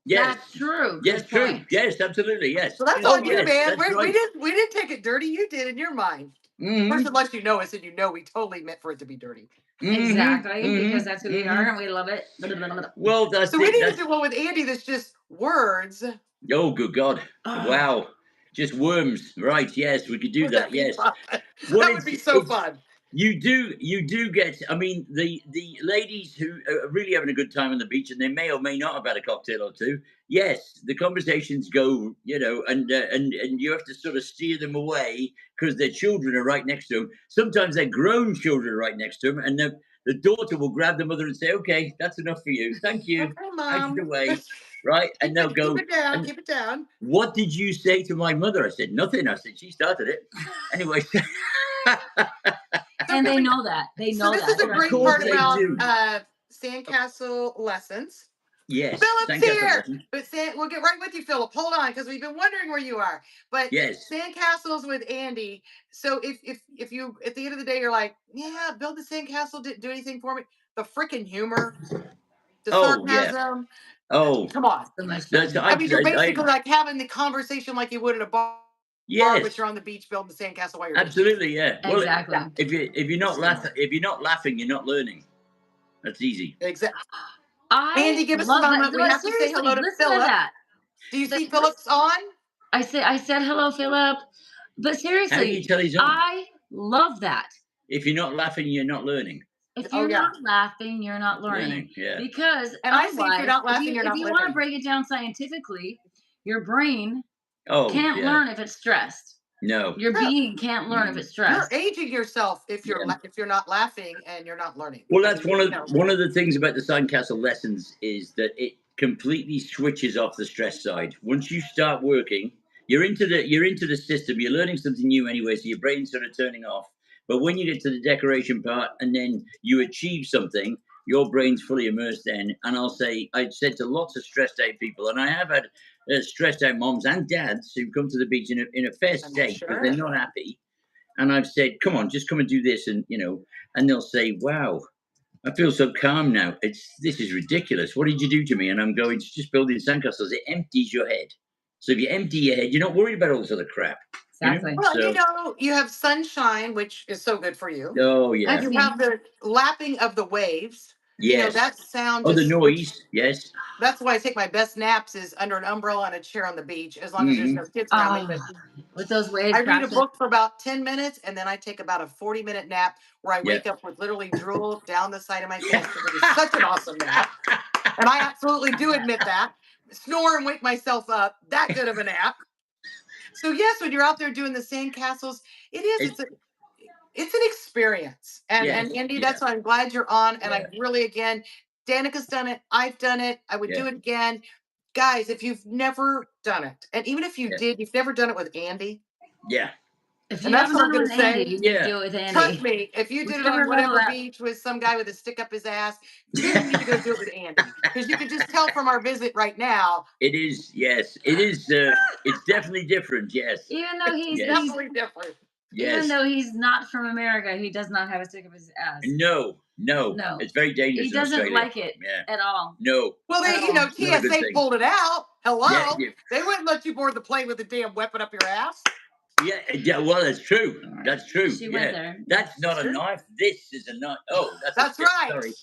Yes, that's true. Yes, true. Yes, absolutely. Yes. So that's on you, man. We didn't take it dirty. You did in your mind. First, unless you know us, and we totally meant for it to be dirty. Exactly, because that's who we are, and we love it. Well, that's so we need to do one with Andy that's just words. Oh, good God. Wow. Just worms. Right. Yes, we could do that. Yes. That would be so fun. You do get. I mean, the ladies who are really having a good time on the beach, and they may or may not have had a cocktail or two. Yes, the conversations go, and you have to sort of steer them away because their children are right next to them. Sometimes their grown children are right next to them, and the daughter will grab the mother and say, "Okay, that's enough for you. Thank you. Okay, Exit mom. away." Right, and they'll Keep go. it down. And Keep it down. what did you say to my mother? I said nothing. I said she started it. Anyway. And they know that. They So know this that. is a Of Trust great me. course part They they about know. do. sandcastle lessons. Yes, Philip's sandcastle here. lesson. But we'll get right with you, Philip. Hold on, because we've been wondering where you are. But Yes. sandcastles with Andy. So if you at the end of the day you're like, yeah, build the sandcastle, didn't do anything for me. The freaking humor, the Oh yeah. sarcasm. Oh, Come on. So much that's fun. I mean, you're basically like having the conversation like you would at a bar, but yes, you're on the beach building the sandcastle while you're beaching. absolutely, yeah. Well, Exactly. Yeah, if you're not laughing, you're not learning. That's easy. exactly. I Andy, give us a love that. moment. We But have to say seriously, hello to listen to Philip. that. Do you see Listen, Philip's on? I said hello, Philip. But How do you seriously, tell he's on? I love that. If you're not laughing, you're not learning. If Oh, you're yeah. not laughing, you're not learning. Yeah. Because And I say if you're otherwise, not laughing, you're if not you want to living. break it down scientifically, your brain Oh, can't yeah. learn if it's stressed. No. Your No. being can't learn if it's You're stressed. aging yourself if you're Yeah. if you're not laughing and you're not learning. Well, I that's mean, one of the things about the sandcastle lessons is that it completely switches off the stress side. Once you start working, you're into the system. You're learning something new anyway, so your brain's sort of turning off. But when you get to the decoration part and then you achieve something, your brain's fully immersed then. And I've said to lots of stressed out people, and I have had stressed out moms and dads who come to the beach in a fair I'm state because they're sure. not happy. And I've said, come on, just come and do this, and and they'll say, wow. I feel so calm now. This is ridiculous. What did you do to me? And I'm going, it's just building sandcastles. It empties your head. So if you empty your head, you're not worried about all this other crap. Exactly. Well, So you have sunshine, which is so good for you. oh yeah. That's You me. have the lapping of the waves. Yes. That sound Oh, the just noise. Yes. that's why I take my best naps is under an umbrella on a chair on the beach, as long as there's Hmm. no kids around me. But With those waves I read a crashing. book for about 10 minutes and then I take about a 40-minute nap where I Yeah. wake up with literally drool down the side of my face. It is such an awesome nap. And I absolutely do admit that. Snore and wake myself up. That good of a nap. So yes, when you're out there doing the sandcastles, it is. It's an experience. And Yes. Andy, Yeah. that's why I'm glad you're on. And I Yeah. really, again, Danica's done it. I've done it. I would do Yeah. it again. Guys, if you've never done it, and even if you Yeah. did, you've never done it with Andy. Yeah. If And you that's haven't what I'm done it going with to say. Andy, you need Yeah. to do it with Andy. Trust me, if you did it Whichever on level whatever that- beach with some guy with a stick up his ass, you need to go do it with Andy. Because you can just tell from our visit right now. It is. Yes. It is. It's definitely different. Yes. Even though he's, Yes. Definitely different. Yes. even though he's not from America, he does not have a stick up his ass. No. No. It's very dangerous. He in doesn't Australia. like it Yeah. at all. No. Well, they, Oh. Not a good TSA thing. pulled it out. Hello. Yeah. They wouldn't let you board the plane with a damn weapon up your ass. Yeah, well, that's true. That's true. She yeah. went there. That's not a Sure. knife. This is a knife. Oh, That's a, right. Sorry.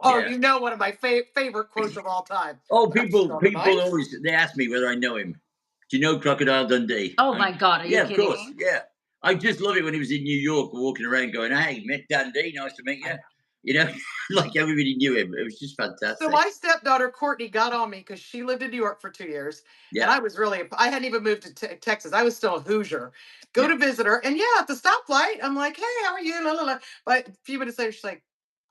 Oh, Yeah. one of my favorite quotes of all time. Oh, That's people not a knife. always they ask me whether I know him. Do you know Crocodile Dundee? Oh my God, are you yeah, kidding of course. me? Yeah. I just love it when he was in New York walking around going, hey, Mick Dundee, nice to meet you. Like everybody knew him. It was just fantastic. So my stepdaughter Courtney got on me because she lived in New York for 2 years, and I was I hadn't even moved to Texas. I was still a Hoosier. Go to visit her, and at the stoplight, I'm like, "Hey, how are you?" La, la, la. But a few minutes later, she's like,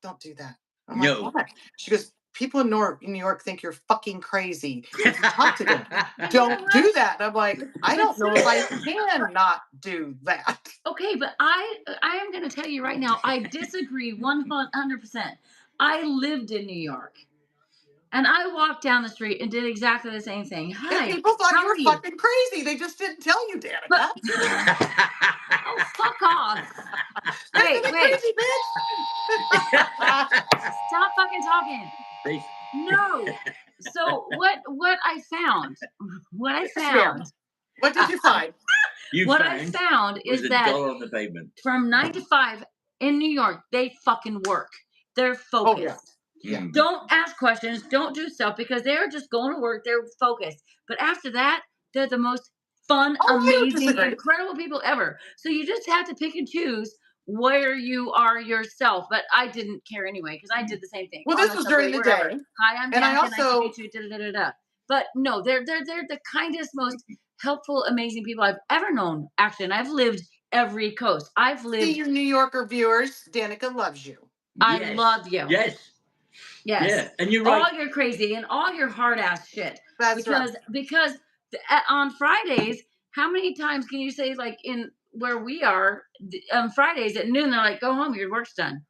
"Don't do that." I'm like, No. "What?" She goes, "People in New York think you're fucking crazy if you talk to them. Don't do that." And I'm like, "I don't know if I can not do that." Okay, but I am going to tell you right now, I disagree 100%. I lived in New York, and I walked down the street and did exactly the same thing. And Hi, people thought how you are were you? fucking crazy. They just didn't tell you, Danica. But- Oh, fuck off! Wait, Crazy bitch. stop fucking talking. No. So what I found? What I Yes, ma'am. found? What did you find? I found was is a that dollar on the pavement. from 9 to 5 in New York, they fucking work. They're focused. Yeah. Mm. Don't ask questions. Don't do stuff because they're just going to work. They're focused. But after that, they're the most fun, Oh, I don't amazing, disagree. incredible people ever. So you just have to pick and choose where you are yourself. But I didn't care anyway because I did the same thing. Well, On this the was subway, during the wherever. day. Hi, I'm And I Danica. Nice to also, meet you. Da, da, da, da. But no, they're the kindest, most helpful, amazing people I've ever known. Actually, and I've lived every coast. I've see lived. you New Yorker viewers, Danica loves you. I Yes. love you. Yes. Yes. Yeah. And you're right. All your crazy and all your hard ass shit. That's right. Because on Fridays, how many times can you say like in where we are Fridays at noon they're like go home, your work's done.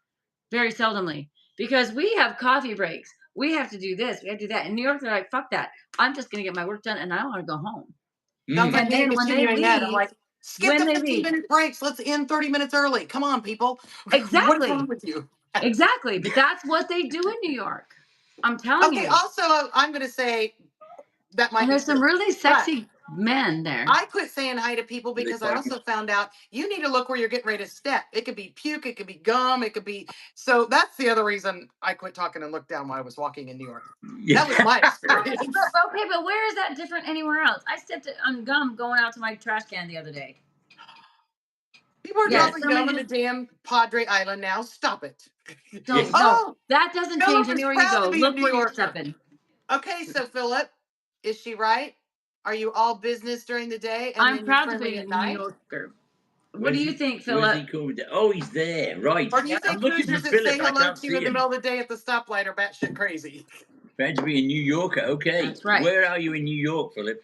Very seldomly because we have coffee breaks. We have to do this. We have to do that. In New York, they're like fuck that. I'm just gonna get my work done and I want to go home. Sounds Mm. like And me then when they continuing that. I'm leave, like, skip when the they 15 leave, minute breaks. Let's end 30 minutes early. Come on, people. What is exactly, wrong with you? exactly. But that's what they do in New York. I'm telling Okay, you. also, I'm going to say that might And be there's some true. really But sexy men there. I quit saying hi to people They because I find also found out you need to look where you're getting ready to step. It could be puke, it could be gum, it could be. So that's the other reason I quit talking and looked down while I was walking in New York. That was my experience. Okay, but where is that different anywhere else? I stepped on gum going out to my trash can the other day. People are Yeah, dropping somebody gum on the just damn Padre Island now. Stop it. don't. Yes. No, Oh, that doesn't Philip change is anywhere you proud go. to be a Look New where you're Yorker. stepping. Okay, so Philip, is she right? Are you all business during the day and I'm then you're proud to friendly be a at New night? Yorker. What Where's do you he? think, Where's Philip? he coming down? Oh, he's there. Right. Or do you I'm think looking for losers that say Philip. I hello can't to you see in the him. middle of the day at the stoplight are batshit crazy? Proud to be a New Yorker. Okay. That's right. Where are you in New York, Philip?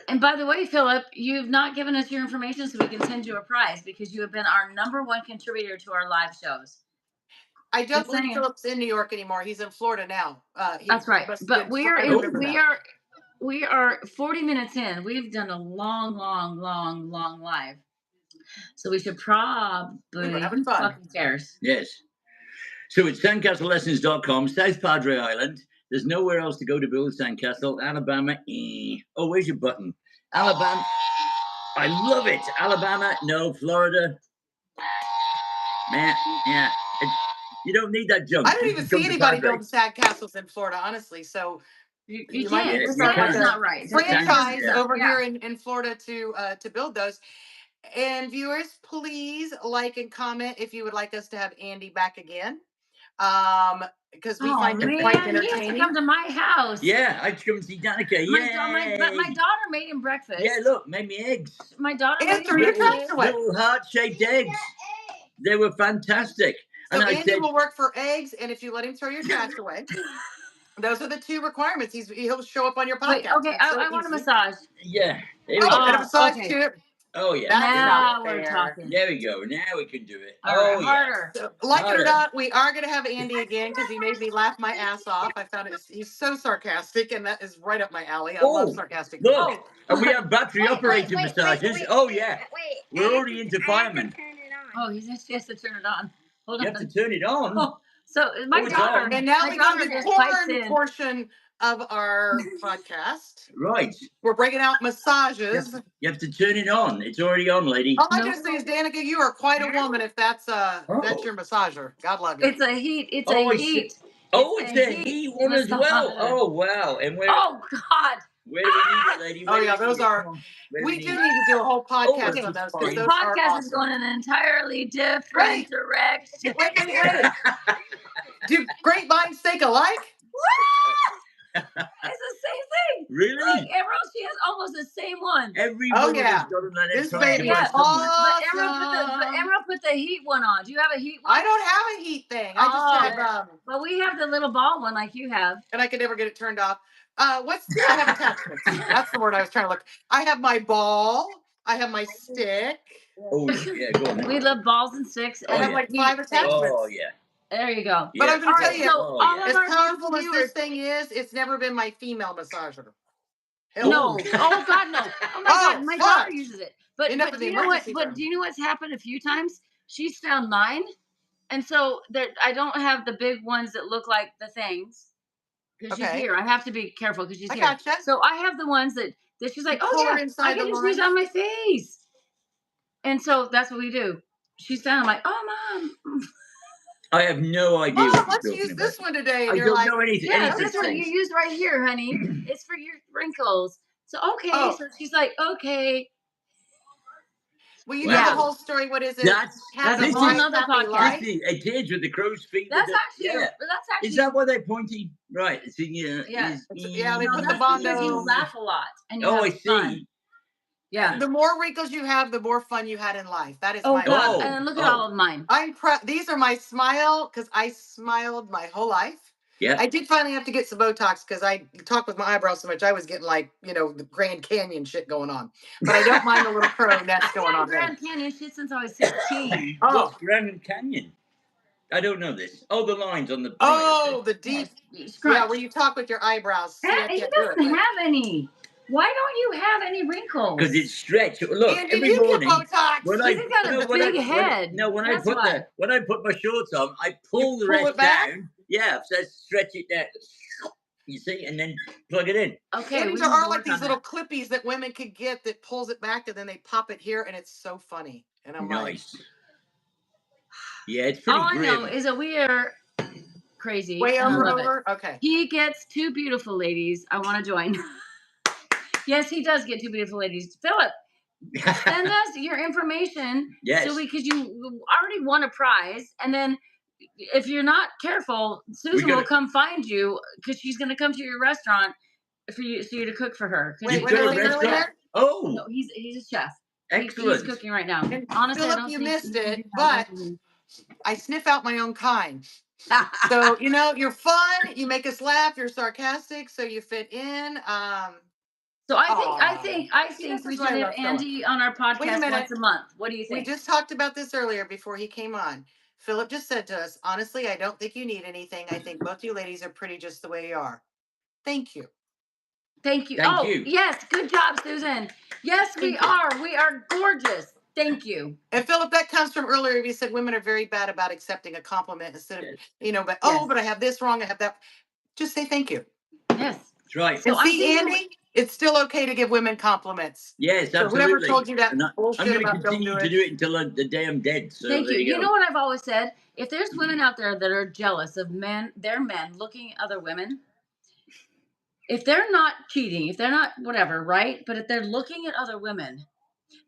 And by the way, Philip, you've not given us your information so we can send you a prize because you have been our #1 contributor to our live shows. I don't Just believe saying. Philip's in New York anymore. He's in Florida now. That's right. Must have But been, I remember that. we are 40 minutes in. We've done a long, long, long, long live. So we should probably We're having fun. fucking cares. Yes. So it's sandcastlelessons.com, South Padre Island. There's nowhere else to go to build a sandcastle. Alabama. Oh, where's your button? Alabama. I love it. Alabama. No. Florida. Man, yeah. You don't need that junk. I don't You even can see come to anybody Padre. building sad castles in Florida, honestly. So You might can't. need to The you start sand like is can. a not right. franchise Yeah. over here in Florida to build those. And viewers, please like and comment if you would like us to have Andy back again. Because we Oh find him quite man, he has to entertaining. come to my house. Yeah, I'd come and see Danica. But my Yay. daughter made him breakfast. Yeah, look, made me eggs. My daughter made Answer him your breakfast. trash away. Little heart-shaped eggs. They were fantastic. So And I Andy said, will work for eggs, and if you let him throw your trash away, those are the 2 requirements. He'll show up on your podcast. Wait, okay, It's so I want a easy. massage. yeah, there we Oh, go. and a massage okay. too. Oh, yeah. That's Now not we're fair. talking. There we go. Now we can do it. All Oh, right, yeah. harder. So, like it or Harder. not, we are going to have Andy again because he made me laugh my ass off. I found he's so sarcastic, and that is right up my alley. I love Oh, sarcastic look. people. Oh, And we have battery operated massages. Oh, yeah. We're already into firemen. oh, she has to turn it on. Hold You on. have to turn it on. Oh, so my Oh, it's daughter, on. And now my we go to daughter the just pipes porn in. portion of our podcast. Right. We're breaking out massages. You have to turn it on. It's already on, lady. All I'm No. going to say is, Danica, you are quite a woman if that's your massager. God love you. It's a heat. It's Oh, a I see. heat. Oh, it's a heat one as well. massage. Oh, wow. And where, Oh God. where do we need it, lady? Oh, Where do yeah, we need those it? are. Come on. Where do We we do need it? need to do a whole podcast this on is those fine. because This those are podcast is awesome. going in an entirely different Wait. direction. Wait. Do great minds think alike? It's the same thing. Really? Look, Emerald, she has almost the same one. Every Oh, woman yeah. has got an This electronic baby device is somewhere. But Emerald put the heat one on. Do you have a heat one? I don't have a heat thing. I just have But we have the little ball one like you have. and I could never get it turned off. I have attachments. That's the word I was trying to look. I have my ball. I have my stick. Oh, yeah, go on. We love balls and sticks. Oh, I have yeah. like 5 attachments. Oh, yeah. There you go. But Yeah. I'm going to tell you, So Oh, all yeah. of as our powerful as viewers. this thing is, it's never been my female massager. Hell No. Oh God, no. Oh my God, my fuck. daughter uses it. But End up but in do the you know what? emergency But room. do you know what's happened a few times? She's found mine, and so I don't have the big ones that look like the things. Because she's Okay. here. I have to be careful because she's I here. gotcha. So I have the ones that she's like, pull oh her yeah, inside I can the just line. use on my face. And so that's what we do. She's found. I'm like, oh mom. I have no idea Mom, what you're let's talking use about. this one today. And I you're don't like, know anything. Yeah, anything. this one you use right here, honey. It's for your wrinkles. So okay. Oh. So she's like, okay. Well, you know Yeah. the whole story. What is it? That's Have That's a a whole nice, nother happy podcast. life. a kids with the crow's feet. That's with actually Is that why they're pointing? Right. So, Yeah. Yeah, they No, put the that's because you bondo. laugh a lot and you Oh, have I fun. see. Yeah. The more wrinkles you have, the more fun you had in life. That is Oh my God! opinion. And then look at all of mine. I'm proud. These are my smile because I smiled my whole life. Yeah. I did finally have to get some Botox because I talked with my eyebrows so much I was getting like, the Grand Canyon shit going on. But I don't mind the little crow nest going on there. Grand Canyon shit since I was 16. Oh, What's Grand Canyon? I don't know this. Oh, the lines on the. oh, the deep. Yes, Yeah, where you talk with your eyebrows. See, I he can't do doesn't it. have any. Why don't you have any wrinkles? Because it's stretched. Look, And every did you morning get Botox? when He's got a big head. when I That's put why. when I put my shorts on, I pull the pull rest it back? down. Yeah, so stretch it down. You see, and then plug it in. Okay, And we there need to are like work on these little that. clippies that women could get that pulls it back and then they pop it here and it's so funny. And I'm like, Nice. Yeah, it's pretty All I know grim. is that we are crazy. way and I love it. over. Okay. He gets two beautiful ladies. I want to join. Yes, he does get two beautiful ladies. Philip, send us your information. Yes. So because you already won a prize, and then if you're not careful, Susan will come find you because she's going to come to your restaurant for you to cook for her. Wait, You've got a was he restaurant? earlier? Oh, No, he's a chef. excellent. He's cooking right now. And Honestly, I Philip, don't you think missed can it, do that. but I sniff out my own kind. So, you're fun, you make us laugh, you're sarcastic, so you fit in. So I think This we is should why I have love Philip. Andy on our Wait a podcast minute. once a month. What do you We think? just talked about this earlier before he came on. Philip just said to us, honestly, I don't think you need anything. I think both you ladies are pretty just the way you are. Thank you. Thank you. Thank you. Yes, good job, Susan. Yes, we Thank you. are. We are gorgeous. Thank you. And Philip, that comes from earlier. You said women are very bad about accepting a compliment instead of, Yes. but Yes. but I have this wrong. I have that. Just say thank you. Yes. That's right. So And I'm see, thinking- Andy, it's still okay to give women compliments. Yes, So absolutely. whoever told you that And I'm bullshit going to about don't continue do to it. do it until the day I'm dead. So Thank there you. you You go. know what I've always said? If there's women out there that are jealous of their men looking at other women, if they're not cheating, if they're not whatever, right? But if they're looking at other women,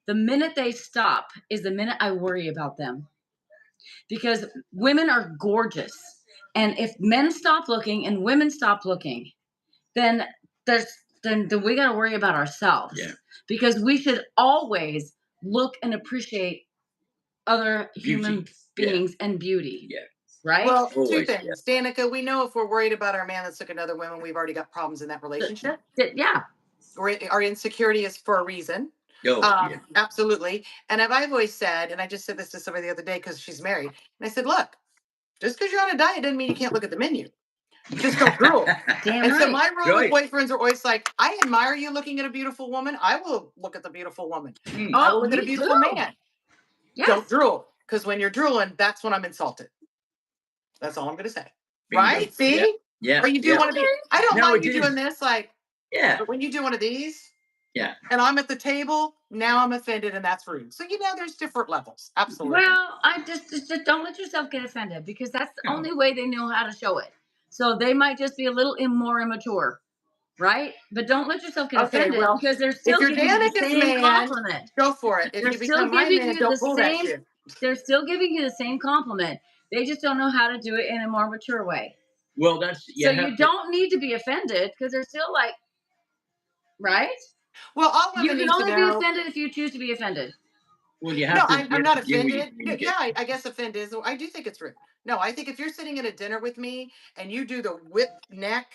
the minute they stop is the minute I worry about them. Because women are gorgeous. And if men stop looking and women stop looking, then then we got to worry about ourselves. Yeah. Because we should always look and appreciate other human beings and beauty. Yeah. Right? Well, two Always, things. Danica, we know if we're worried about our man that's looking at other women, we've already got problems in that relationship. Yeah. Our insecurity is for a reason. Oh, yeah. Absolutely. And I've always said, and I just said this to somebody the other day because she's married, and I said, look, just because you're on a diet doesn't mean you can't look at the menu. Just don't drool. Damn And right. so my rule Right. with boyfriends are always like, I admire you looking at a beautiful woman. I will look at the beautiful woman. Mm. I will look at a me beautiful too. man. Yes. Don't drool. Because when you're drooling, that's when I'm insulted. That's all I'm going to say. Bingo. Right? See? Yeah. Or you do one of these. I don't No, mind it you is. doing this, like, Yeah. but when you do one of these, Yeah. and I'm at the table, now I'm offended and that's rude. So, there's different levels. Absolutely. Well, I just don't let yourself get offended because that's the No. only way they know how to show it. So they might just be a little more immature, right? But don't let yourself get Okay, offended well, because they're still you're giving you the Danica's same man, compliment. go for it. If They're you still become my giving man, you don't the pull that same. shit. They're still giving you the same compliment. They just don't know how to do it in a more mature way. Well, that's So you don't need to be offended because they're still like, right? Well, all You women can need to only be know. offended if you choose to be offended. Well, you No, have to. I'm not do what you offended. communicate. Yeah, I guess offended is. I do think it's rude. No, I think if you're sitting at a dinner with me and you do the whip neck,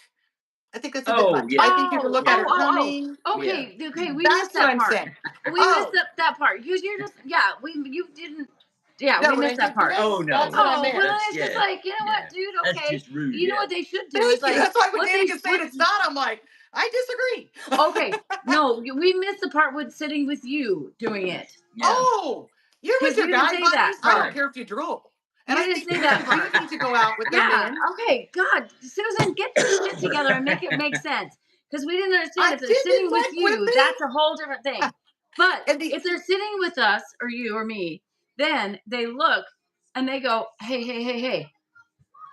I think that's a bit Oh, much. yeah. I think you can look at her coming. Okay, okay, we That's missed what that I'm part. saying. We missed that part. You're just you didn't. Yeah, No, we when I missed that said part. this, Oh, no. that's what I Oh, meant. well, That's- it's just yeah, like, you know what, dude? That's Okay, just rude. you know yeah. what they should do Thank is like you. That's why when what they Danica said it's not, I'm like, I disagree. Okay, no, we missed the part with sitting with you doing it. Yeah. Oh, you're with 'Cause your you didn't guy say buddies. that I part. don't care if you drool. And You I didn't think say that part. you need to go out with their Yeah. men. Okay. God, Susan, get this shit together and make it make sense. Because we didn't understand I if they're didn't sitting with like you, whipping. that's a whole different thing. But And if they're sitting with us or you or me, then they look and they go, hey, hey, hey, hey,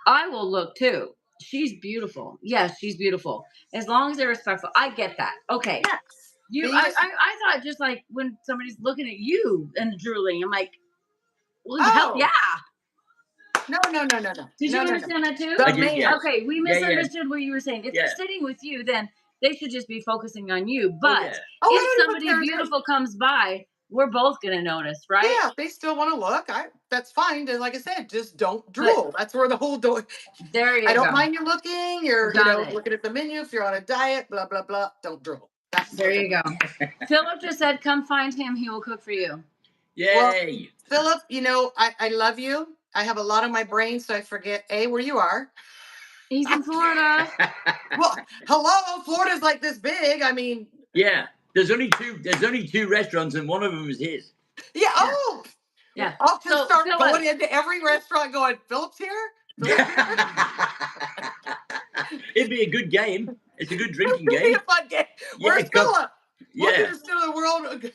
I will look too. She's beautiful. Yes, she's beautiful. As long as they're respectful. I get that. Okay. Yes. You, But you just- I thought just like when somebody's looking at you and drooling, I'm like, well, hell Oh. yeah. No. Did you No. understand that too? The I did, man. yes. Okay, we Yeah, yeah. misunderstood what you were saying. If they're Yeah. sitting with you, then they should just be focusing on you. Oh, But yeah. Oh, if but somebody there's- beautiful comes by, we're both gonna notice, right? Yeah, if they still want to look, that's fine. And like I said, just don't drool. That's where the whole door. There you I don't go. mind you looking. You're, Got it. looking at the menu. If you're on a diet, blah blah blah. Don't drool. That's There you go. Philip just said, "Come find him. He will cook for you." Yay. Philip, I love you. I have a lot on my brain, so I forget where you are. He's in Florida. Well, hello, Florida's like this big. I mean, Yeah. There's only two restaurants, and one of them is his. yeah. Yeah. Oh, Yeah. I'll just So, start Philip- going into every restaurant, going, Philip's here. Philip's here. It'd be a good game. It's a good drinking It'd be game. a fun game. Yeah, Where's Philip? Look Yeah. at us to the world.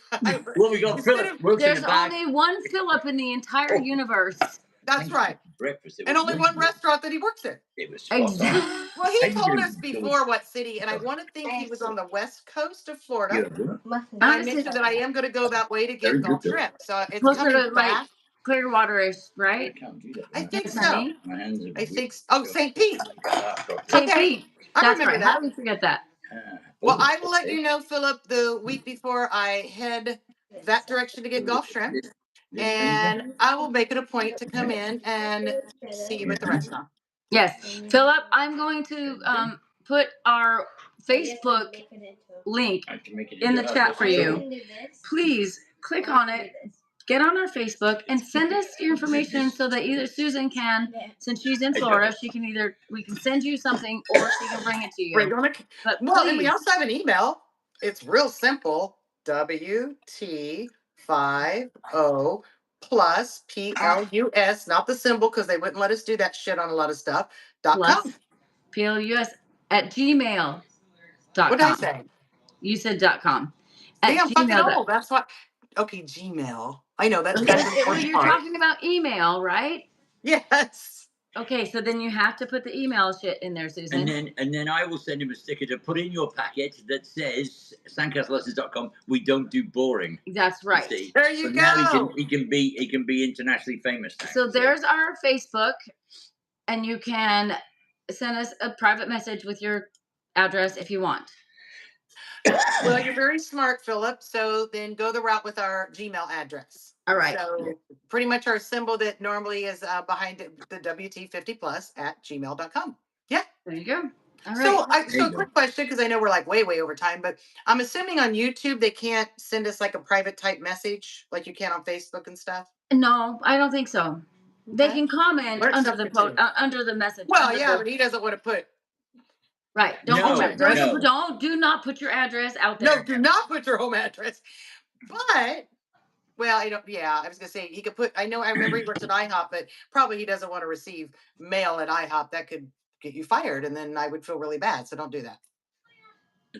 Well, we got Instead Philip of- works in There's the back. only one Philip in the entire Oh. universe. That's right. Breakfast. It And was only really one good. restaurant that he works in. It was spot on. Exactly. Well, I he told didn't us know before what city, and I want to think he was on the west coast of Florida. Yeah. And I mentioned that I am going to go that way to Very get Gulf good, though. shrimp. So it's Closer coming to like back. Clearwater-ish, I right? can't do that. I think Yes, so. honey. My hands are I weak. think. Oh, St. Pete. St. Okay. Pete. I That's remember right. that. How do we forget that? Well, I will let you know, Philip, the week before I head that direction to get Gulf shrimp. And I will make it a point to come in and see you at the restaurant. Yes, Philip. I'm going to put our Facebook link in the chat for you. Please click on it. Get on our Facebook and send us your information so that either Susan can, since she's in Florida, we can send you something or she can bring it to Bring you. on it. But Well, and we please, also have an email. It's real simple. WT50 plus PLUS, not the symbol because they wouldn't let us do that shit on a lot of stuff. plus .com. PLUS at gmail.com. What did I say? You said .com. See, At I'm fucking gmail. old. That's what. Okay, Gmail. I know that's the Well, important you're part. talking about email, right? Yes. Okay, so then you have to put the email shit in there, Susan. And then I will send him a sticker to put in your packet that says sandcastlelessons.com. We don't do boring. That's right. See? There you So go. now he can be internationally famous now. So there's our Facebook, and you can send us a private message with your address if you want. Well, you're very smart, Philip. So then go the route with our Gmail address. All right. So pretty much our symbol that normally is behind it, the WT50 plus at gmail.com. Yeah. There you go. All right. So, There you go. quick question, because I know we're like way over time, but I'm assuming on YouTube they can't send us like a private type message like you can on Facebook and stuff. No, I don't think so. They Okay. can comment Learn under the something post, too. under the message. Well, under yeah, the- but he doesn't want to put. right. Don't No, put no. do not put your address out No, there. do not put your home address. But, well, I don't. Yeah, I was gonna say he could put. I remember he works at IHOP, but probably he doesn't want to receive mail at IHOP. That could get you fired, and then I would feel really bad. So don't do that.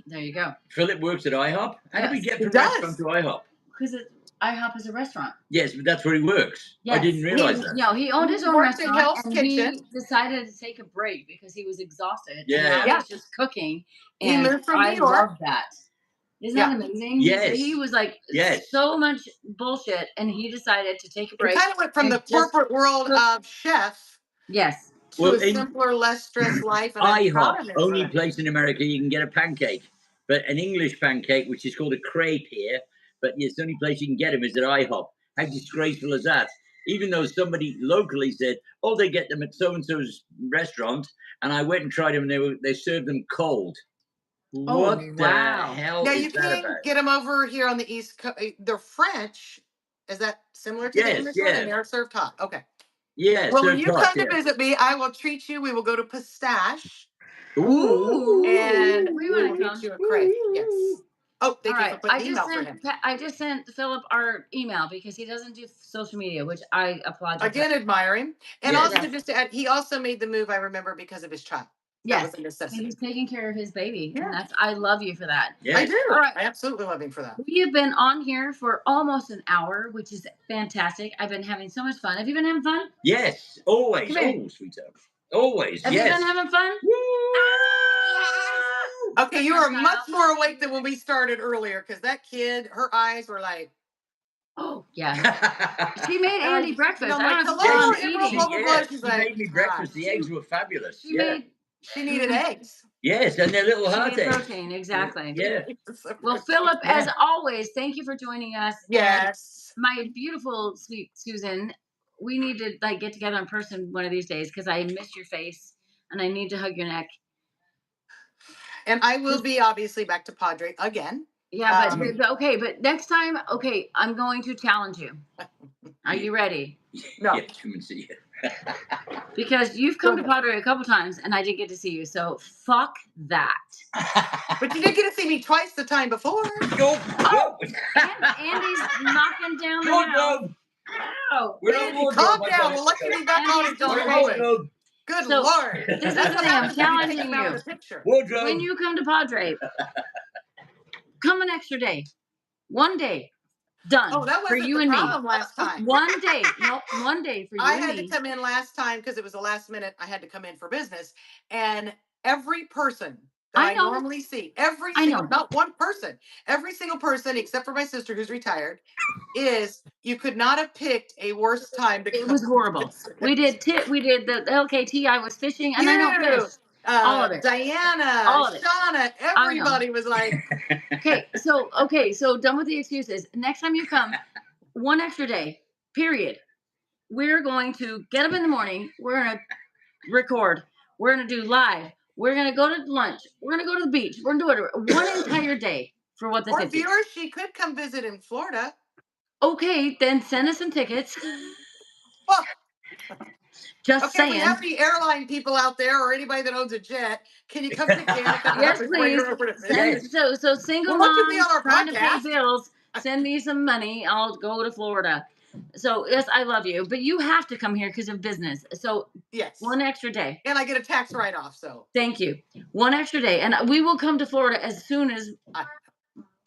There you go. Philip works at IHOP. How did we Yes, get he from does. restaurant to IHOP? Because IHOP is a restaurant. Yes, but that's where he works. I Yes. didn't realize that. No, he owned his own Worked in restaurant, Hell's and Kitchen. he decided to take a break because he was exhausted. Yeah. And now Yeah. he's just cooking. He And moved from I New York. love that. Isn't that amazing? Yes. He was like Yes. so much bullshit, and he decided to take a It break. kind of went from and the just corporate world cook. of chef Yes. to Well, a in- simpler, less stressed life. And I'm proud IHOP, of him for only that. place in America you can get a pancake, but an English pancake, which is called a crepe here, but it's the only place you can get them is at IHOP. How disgraceful is that? Even though somebody locally said, "Oh, they get them at so and so's restaurant," and I went and tried them, and they served them cold. Oh, What wow. the hell Now is you that can about? get them over here on the East Coast. They're French. Is that similar to the Yes, English one? yes. And they're served hot. Okay. Yeah, Well, when served you hot, come to yeah. visit me, I will treat you. We will go to Pistache, Ooh. and we we wanna will come. get you a crepe. Yes. Oh, thank All you right. for putting the email for him. I just sent Philip our email because he doesn't do social media, which I applaud you Again, for. admire him. And Yes. also Yes. just to add, he also made the move, I remember, because of his child. That Yes. was a necessity. He's taking care of his baby. Yeah. And I love you for that. Yes. I do. All right. I absolutely love him for that. We have been on here for almost an hour, which is fantastic. I've been having so much fun. Have you been having fun? Yes, always, Come here. always, sweetheart. Always, Have yes. you been having fun? Woo! Okay, you are Smile. much more awake than when we started earlier because that kid, her eyes were like, Oh, yeah. She made and Andy breakfast. I'm I like, don't have to hello, stop Emerald, eating. blah, blah, blah. She's She like, made me breakfast. The She- eggs were fabulous. She made she needed eggs. Yes, and they're little she heart made eggs. protein, exactly. Yeah. Well, Philip, Yeah. as always, thank you for joining us. And Yes. my beautiful, sweet Susan, we need to like get together in person one of these days because I miss your face and I need to hug your neck. And I will be obviously back to Padre again. Yeah, but okay, but next time, okay, I'm going to challenge you. Are you ready? No. Yeah, come and see you. Because you've come to Padre a couple times and I didn't get to see you, so fuck that. But you did get to see me twice the time before. Go, go. Andy's knocking down the house. Wardrobe. Oh, We're on Andy, wardrobe. calm my down. friend. We'll let you be back Andy's on until going we're crazy. going. Good So, Lord. this is That's the what thing, I'm happens when you take challenging him out of you. the picture. Wardrobe. When you come to Padre, come an extra day. One day. Done. Oh, that for wasn't you the and problem me. last time. One day. Nope, one day for you I and had me. to come in last time because it was the last minute. I had to come in for business. And every person that I I know. normally see, every I single, know. not one person, every single person except for my sister who's retired, is you could not have picked a worse time to It come. was horrible. We did the LKT. I was fishing, and I don't You, fish. All of it. Diana, All of it. Shauna, everybody was like, Okay, so done with the excuses. Next time you come, one extra day. Period. We're going to get up in the morning. We're gonna record. We're gonna do live. We're gonna go to lunch. We're gonna go to the beach. We're gonna do it one entire day for what the or 50. viewers, she could come visit in Florida. Okay, then send us some tickets. Well, Just okay, if we saying. have any airline people out there or anybody that owns a jet, can you come pick Danica Yes, up and bring please. her over to Send, visit? so single Well, look at me moms on our trying to pay podcast. bills. Send me some money. I'll go to Florida. So yes, I love you, but you have to come here because of business. So Yes. one extra day. And I get a tax write-off, so. Thank you. One extra day, and we will come to Florida as soon as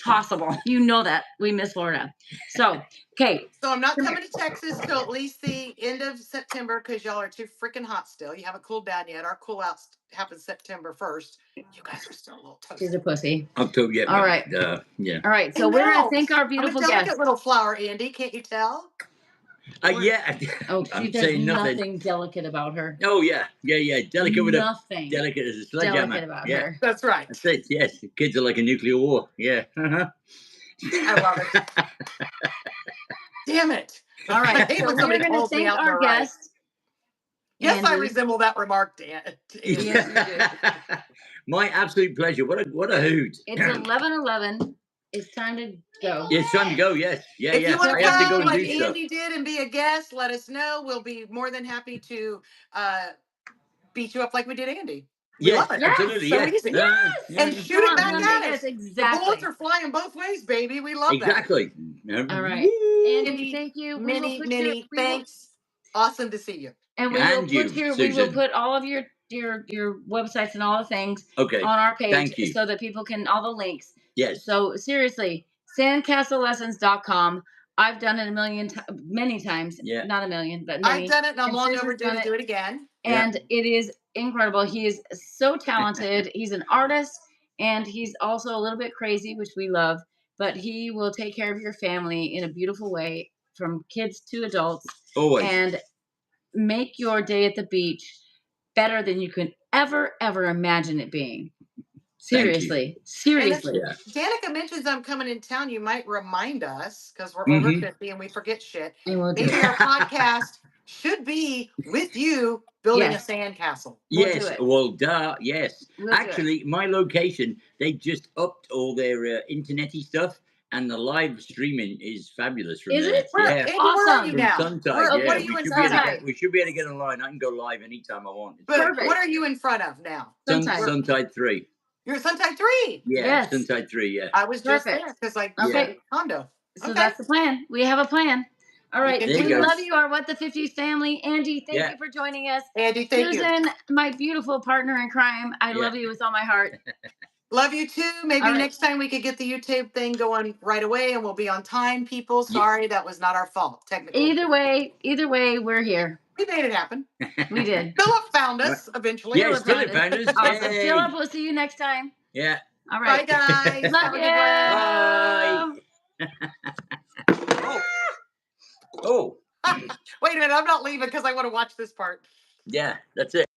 possible. You know that we miss Florida. So okay. So I'm not coming to Texas till at least the end of September because y'all are too freaking hot still. You haven't cooled down yet. Our cool out happens September 1st. You guys are still a little toasty. She's a pussy. October, yeah. All right. Yeah. All right. So And we're now, gonna thank our I'm a beautiful delicate guests. little flower, Andy. Can't you tell? Yeah. Oh, I'm there's saying nothing. nothing delicate about her. Oh yeah. Delicate with a Nothing delicate as a sledgehammer. delicate about Yeah. her. That's right. That's it. Yes. The kids are like a nuclear war. Yeah. I love it. Damn it. All right. I hate So when we're somebody going to calls me thank out in our the right. guest. Yes, I Andy. resemble that remark, Dan. Yes, you do. My absolute pleasure. What a hoot. It's 11:11. It's time to go. It's time to go. Yes. Yeah. If you want I to have to go come and like do stuff. Andy did and be a guest, let us know. We'll be more than happy to beat you up like we did Andy. We Yes, love it. absolutely. So Yes. easy. Yes. And shoot it back Yes, at us. exactly. The bullets are flying both ways, baby. We love Exactly. All right. Woo. Andy, thank you. that. We will Many, put many thanks. Awesome to see you. And we And will put you, we will Susan. put all of your websites and all the things Okay. on our page Thank you. so that people can all the links. Yes. So seriously, sandcastlelessons.com. I've done it many times. Yeah. Not a million, but many. I've done it and I'm And long Susan's overdue done to it. do it again. And it is incredible. He is so talented. He's an artist and he's also a little bit crazy, which we love, but he will take care of your family in a beautiful way from kids to adults. Always. And make your day at the beach better than you could ever imagine it being. Seriously. And if Danica mentions I'm coming in town, you might remind us because we're over 50 and we forget shit. And we'll do Maybe it. our podcast should be with you building a sandcastle. We'll do Yes. it. Well, duh. Yes. We'll do it. Actually, my location, they just upped all their internety stuff, and the live streaming is fabulous from Is there. it? Where, Yeah. Andy, where are you From now? Sunside. Where, Yeah. What are you in We front of? should be able to get online. I can go live anytime I want. But Perfect. what are you in front of now? Sunside 3. You're at Sunside 3. Yeah. Yes. Sunside 3. Yeah. I was just Perfect. there because I Okay. condo. So Okay. that's the plan. We have a plan. All right. There We you go. love you, our What the 50s family. Andy, thank you for joining us. Andy, thank you. Susan, my beautiful partner in crime. I Yeah. love you with all my heart. Love you too. Maybe All right. next time we could get the YouTube thing going right away and we'll be on time, people. Sorry, that was not our fault. Technically. Either way, we're here. We made it happen. We did. Philip found us eventually. Yeah, Philip Philip found found us. Awesome. Yay. Philip, we'll see you next time. Yeah. All Bye, right. guys. Love Have a you. good one. Oh. Oh. Wait a minute. I'm not leaving because I want to watch this part. Yeah, that's it.